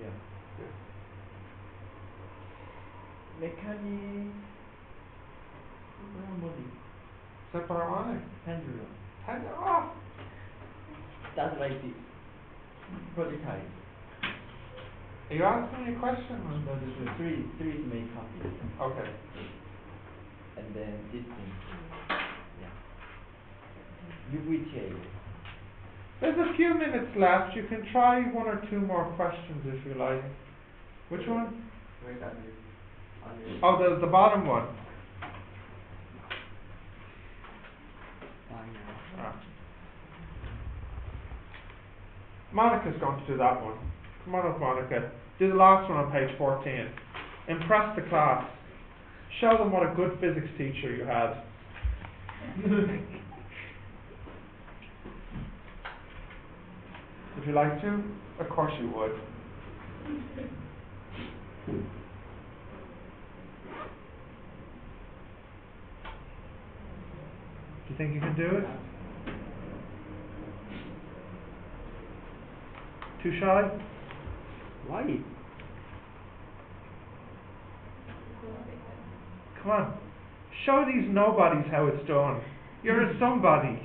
[SPEAKER 2] Yeah. Mechanics.
[SPEAKER 1] Separate.
[SPEAKER 2] Pendulum. That's like this. Prototype.
[SPEAKER 1] Are you asking me a question?
[SPEAKER 2] No, the three is made copy.
[SPEAKER 1] Okay.
[SPEAKER 2] And then this thing. Yeah. UVTA.
[SPEAKER 1] There's a few minutes left. You can try one or two more questions if you like. Which one?
[SPEAKER 2] Right under.
[SPEAKER 1] Oh, the bottom one. Ah. Monica's going to do that one. Come on up, Monica. Do the last one on page 14. Impress the class. Show them what a good physics teacher you had. Would you like to? Of course you would. Do you think you can do it? Too shy?
[SPEAKER 2] Why?
[SPEAKER 1] Come on. Show these nobodies how it's done. You're a somebody.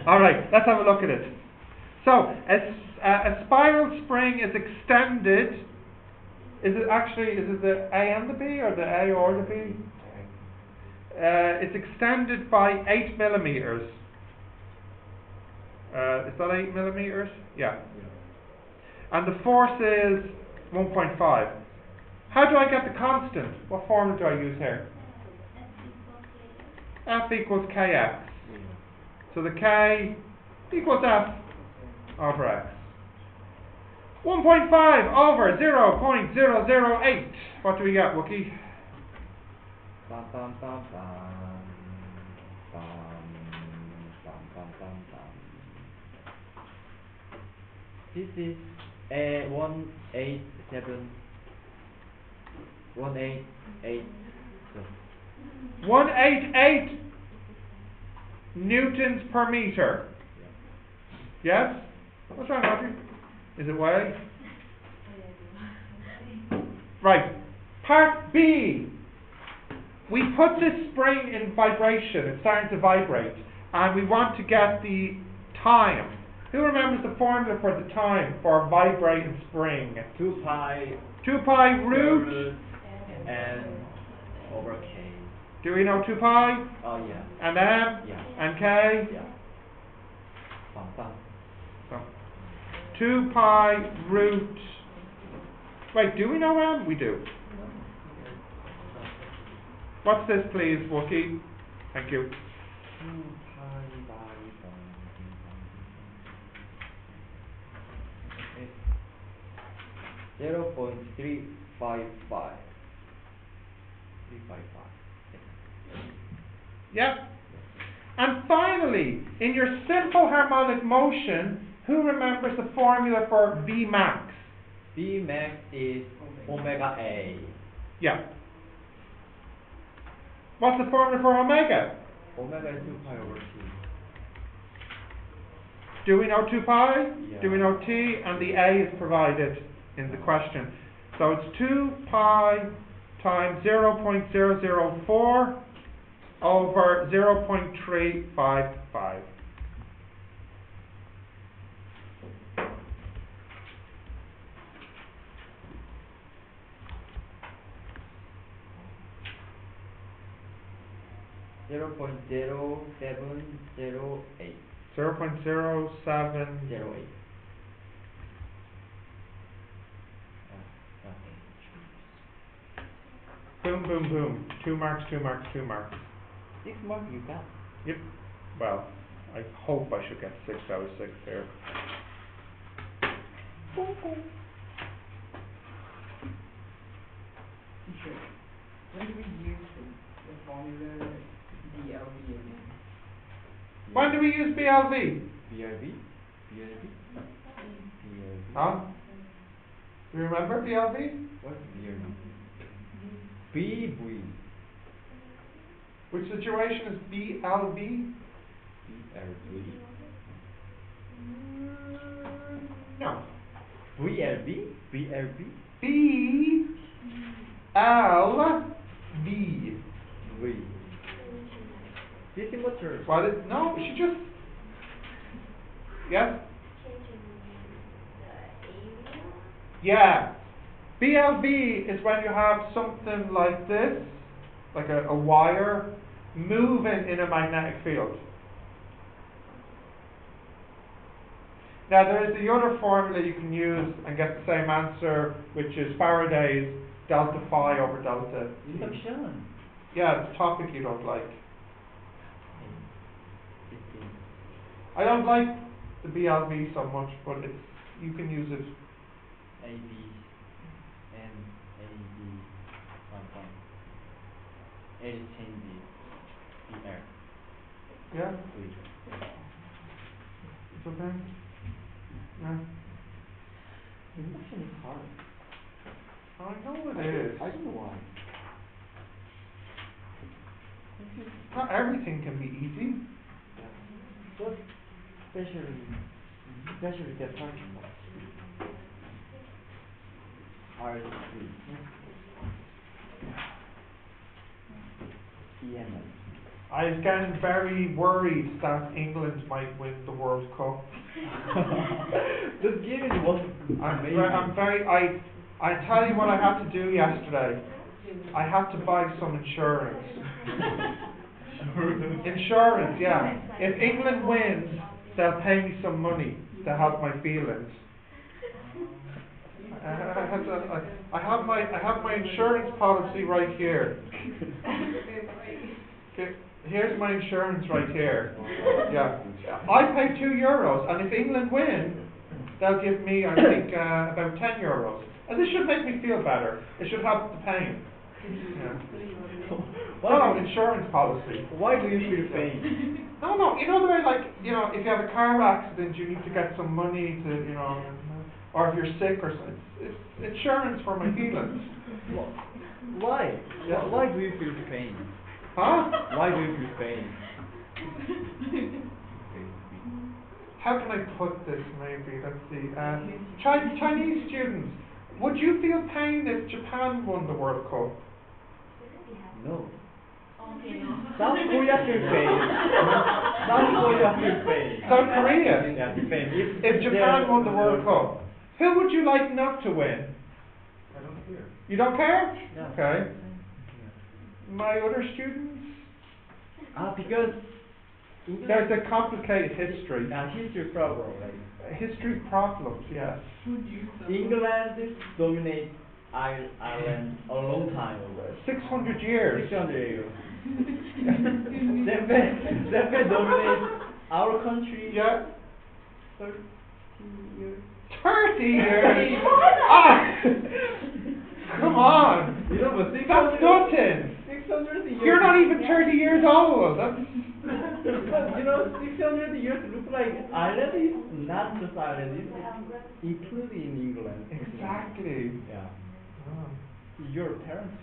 [SPEAKER 1] Alright, let's have a look at it. So, a spiral spring is extended. Is it the A and the B, or the A or the B? It's extended by 8 millimeters. Is that 8 millimeters? Yeah. And the force is 1.5. How do I get the constant? What formula do I use here? F equals kx. So the k equals F over x. 1.5 over 0.008. What do we get, Wookie?
[SPEAKER 2] Bum, bum, bum, bum. Bum, bum, bum, bum, bum. This is 187. 188.
[SPEAKER 1] 188 newtons per meter. Yes? What's wrong, Audrey? Is it Y? Right. Part B. We put this spring in vibration. It's starting to vibrate. And we want to get the time. Who remembers the formula for the time for vibrating spring?
[SPEAKER 2] 2 pi
[SPEAKER 1] 2 pi root.
[SPEAKER 2] n over k.
[SPEAKER 1] Do we know 2 pi?
[SPEAKER 2] Oh yeah.
[SPEAKER 1] And m?
[SPEAKER 2] Yeah.
[SPEAKER 1] And k?
[SPEAKER 2] Yeah. Bum, bum.
[SPEAKER 1] So 2 pi root. Wait, do we know m? We do. What's this, please, Wookie? Thank you.
[SPEAKER 2] 2 pi by 0.355.
[SPEAKER 1] Yeah. And finally, in your simple harmonic motion, who remembers the formula for V max?
[SPEAKER 2] V max is omega A.
[SPEAKER 1] Yeah. What's the formula for omega?
[SPEAKER 2] Omega is 2 pi over T.
[SPEAKER 1] Do we know 2 pi?
[SPEAKER 2] Yeah.
[SPEAKER 1] Do we know T? And the A is provided in the question. So it's 2 pi times 0.004 over 0.355.
[SPEAKER 2] Zero point 0.0708.
[SPEAKER 1] 0.07.
[SPEAKER 2] 08.
[SPEAKER 1] Boom, boom, boom. 2 marks, 2 marks, 2 marks.
[SPEAKER 2] 6 marks you got.
[SPEAKER 1] Yep. Well, I hope I should get 6 out of 6 here.
[SPEAKER 3] Teacher, when do we use the formula DLV again?
[SPEAKER 1] When do we use BLV?
[SPEAKER 2] BRB?
[SPEAKER 1] Huh? Do you remember BLV?
[SPEAKER 2] What's BRB? BV.
[SPEAKER 1] Which situation is BLV?
[SPEAKER 2] BRB.
[SPEAKER 1] No.
[SPEAKER 2] VLB? BRB?
[SPEAKER 1] BLV.
[SPEAKER 2] V. DC motor.
[SPEAKER 1] What is, no, she just, yes?
[SPEAKER 4] Changing the area.
[SPEAKER 1] Yeah. BLV is when you have something like this, like a wire, moving in a magnetic field. Now there is the other formula you can use and get the same answer, which is Faraday's delta phi over delta T.
[SPEAKER 2] Induction.
[SPEAKER 1] Yeah, it's a topic you don't like. I don't like the BLV so much, but it's, you can use it.
[SPEAKER 2] AB and AB one. L change BR.
[SPEAKER 1] Yeah, it's okay. Yeah.
[SPEAKER 2] Induction is hard.
[SPEAKER 1] I know it is.
[SPEAKER 2] I don't know why.
[SPEAKER 1] Not everything can be easy.
[SPEAKER 2] Yeah. But especially the function box. R3. EMS.
[SPEAKER 1] I was getting very worried that England might win the World Cup.
[SPEAKER 2] The game was amazing.
[SPEAKER 1] I tell you what I had to do yesterday. I had to buy some insurance. Insurance, yeah. If England wins, they'll pay me some money to help my feelings. I have my insurance policy right here. Okay, here's my insurance right here. Yeah, I pay €2, and if England win, they'll give me, I think, about €10. And this should make me feel better. It should help the pain. Yeah. No, insurance policy.
[SPEAKER 2] Why do you feel pain?
[SPEAKER 1] No, you know the way, like, you know, if you have a car accident, you need to get some money to, you know, or if you're sick or something. It's insurance for my feelings.
[SPEAKER 2] Why?
[SPEAKER 1] Yeah.
[SPEAKER 2] Why do you feel pain?
[SPEAKER 1] Huh?
[SPEAKER 2] Why do you feel pain?
[SPEAKER 1] How can I put this, maybe? Let's see. Chinese students, would you feel pain if Japan won the World Cup?
[SPEAKER 2] No.
[SPEAKER 4] Okay, no.
[SPEAKER 2] South Korea feel pain. South Korea feel pain.
[SPEAKER 1] South Korea?
[SPEAKER 2] Yeah, pain.
[SPEAKER 1] If Japan won the World Cup, who would you like not to win?
[SPEAKER 2] I don't care.
[SPEAKER 1] You don't care?
[SPEAKER 2] Yeah.
[SPEAKER 1] Okay. My other students?
[SPEAKER 2] Because
[SPEAKER 1] There's a complicated history.
[SPEAKER 2] History problem, like
[SPEAKER 1] History problems, yes.
[SPEAKER 2] England dominates Ireland a long time ago.
[SPEAKER 1] 600 years.
[SPEAKER 2] 600 years. Japan dominates our country.
[SPEAKER 1] Yeah.
[SPEAKER 2] 30 years.
[SPEAKER 1] 30 years? Ah! Come on!
[SPEAKER 2] You know, but
[SPEAKER 1] That's nothing!
[SPEAKER 2] 600 years.
[SPEAKER 1] You're not even 30 years old! That's...
[SPEAKER 2] You know, 600 years look like Ireland is not just Ireland, it's including England.
[SPEAKER 1] Exactly.
[SPEAKER 2] Yeah.
[SPEAKER 1] Oh.
[SPEAKER 2] Your parents'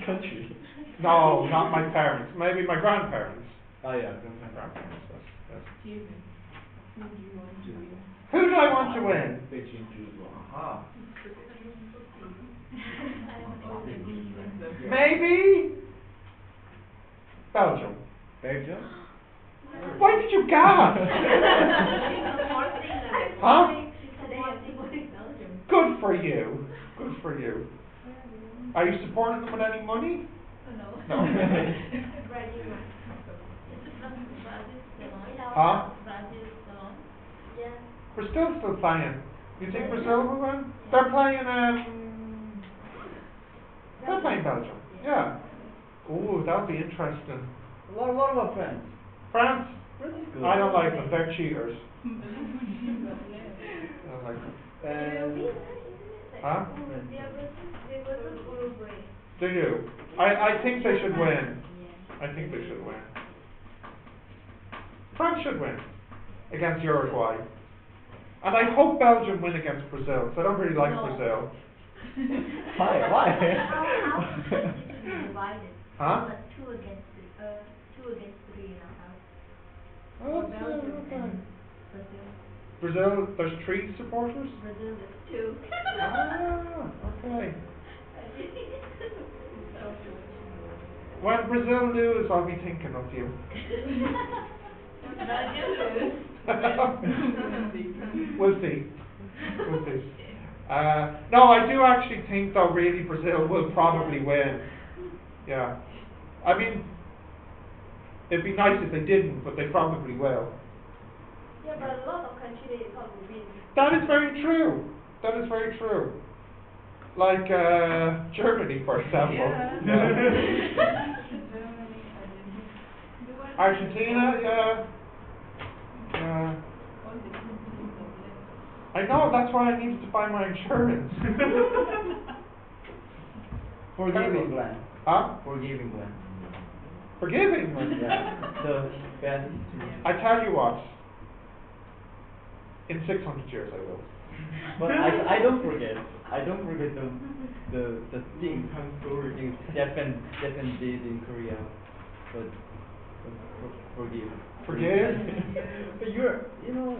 [SPEAKER 2] country.
[SPEAKER 1] No, not my parents. Maybe my grandparents.
[SPEAKER 2] Oh yeah,
[SPEAKER 1] My grandparents, yes.
[SPEAKER 3] Steven, who do you want to win?
[SPEAKER 1] Who do I want to win?
[SPEAKER 2] Aha.
[SPEAKER 1] Maybe Belgium.
[SPEAKER 2] Belgium?
[SPEAKER 1] Why did you gasp? Huh? Good for you. Good for you. Are you supporting them with any money? No. Huh? Brazil's still playing. You think Brazil will win? They're playing Belgium. Yeah. Ooh, that'll be interesting.
[SPEAKER 2] What about France?
[SPEAKER 1] France?
[SPEAKER 2] France is good.
[SPEAKER 1] I don't like them. They're cheaters. I don't like them. Huh? Do you? I think they should win. I think they should win. France should win against Uruguay. And I hope Belgium win against Brazil, because I don't really like Brazil.
[SPEAKER 2] Why?
[SPEAKER 1] Huh?
[SPEAKER 4] Two against three in our house.
[SPEAKER 1] Oh, that's good, okay. Brazil, there's 3 supporters?
[SPEAKER 4] Brazil is 2.
[SPEAKER 1] Ah, okay. When Brazil lose, I'll be thinking of you. We'll see. We'll see. No, I do actually think, though, really Brazil will probably win. Yeah. I mean, it'd be nice if they didn't, but they probably will.
[SPEAKER 4] Yeah, but a lot of countries they thought would win.
[SPEAKER 1] That is very true. That is very true. Like Germany, for example. Argentina, yeah. I know, that's why I needed to buy my insurance.
[SPEAKER 2] Forgive England.
[SPEAKER 1] Huh?
[SPEAKER 2] Forgive England.
[SPEAKER 1] Forgive England?
[SPEAKER 2] Yeah. The best.
[SPEAKER 1] I tell you what, in 600 years I will.
[SPEAKER 2] But I don't forget. I don't forget the things Japan did in Korea. But forgive.
[SPEAKER 1] Forgive?
[SPEAKER 2] But you know,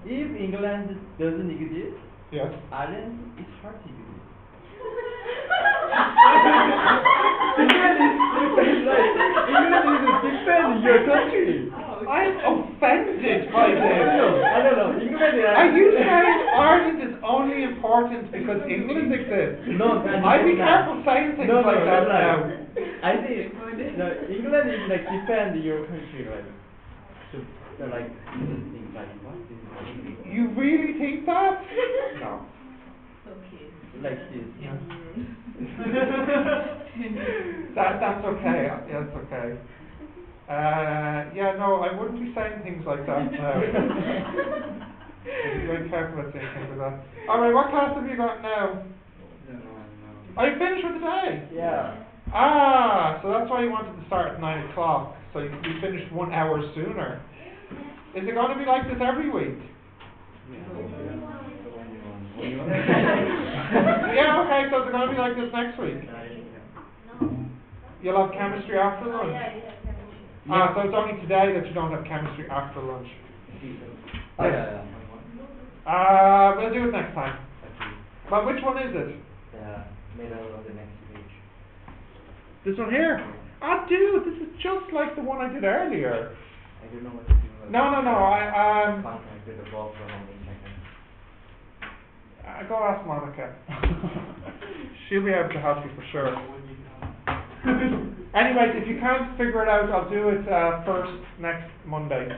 [SPEAKER 2] if England doesn't exist,
[SPEAKER 1] Yes.
[SPEAKER 2] Ireland is hard to exist. England is defend your country.
[SPEAKER 1] I'm offended by this.
[SPEAKER 2] I don't know. England is.
[SPEAKER 1] Are you saying Ireland is only important because England exists?
[SPEAKER 2] No,
[SPEAKER 1] I'd be careful saying things like that now.
[SPEAKER 2] I think England is like defend your country, right? So they're like things like what is it?
[SPEAKER 1] You really think that? No.
[SPEAKER 3] Okay.
[SPEAKER 2] Like this.
[SPEAKER 1] That's okay. Yeah, that's okay. Yeah, no, I wouldn't be saying things like that. No. I'd be very careful about saying things like that. Alright, what class have you got now? Are you finished for the day?
[SPEAKER 2] Yeah.
[SPEAKER 1] Ah, so that's why you wanted to start at 9 o'clock. So you finished 1 hour sooner. Is it going to be like this every week? Yeah, okay, so is it going to be like this next week? You'll have chemistry after lunch? Ah, so it's only today that you don't have chemistry after lunch.
[SPEAKER 2] Oh, yeah.
[SPEAKER 1] We'll do it next time. But which one is it?
[SPEAKER 2] The middle of the next page.
[SPEAKER 1] This one here? Ah, dude, this is just like the one I did earlier.
[SPEAKER 2] I don't know what to do.
[SPEAKER 1] No, I
[SPEAKER 2] Contact with the bulb for how many seconds.
[SPEAKER 1] go ask Monica. She'll be able to help you for sure. Anyways, if you can't figure it out, I'll do it first next Monday.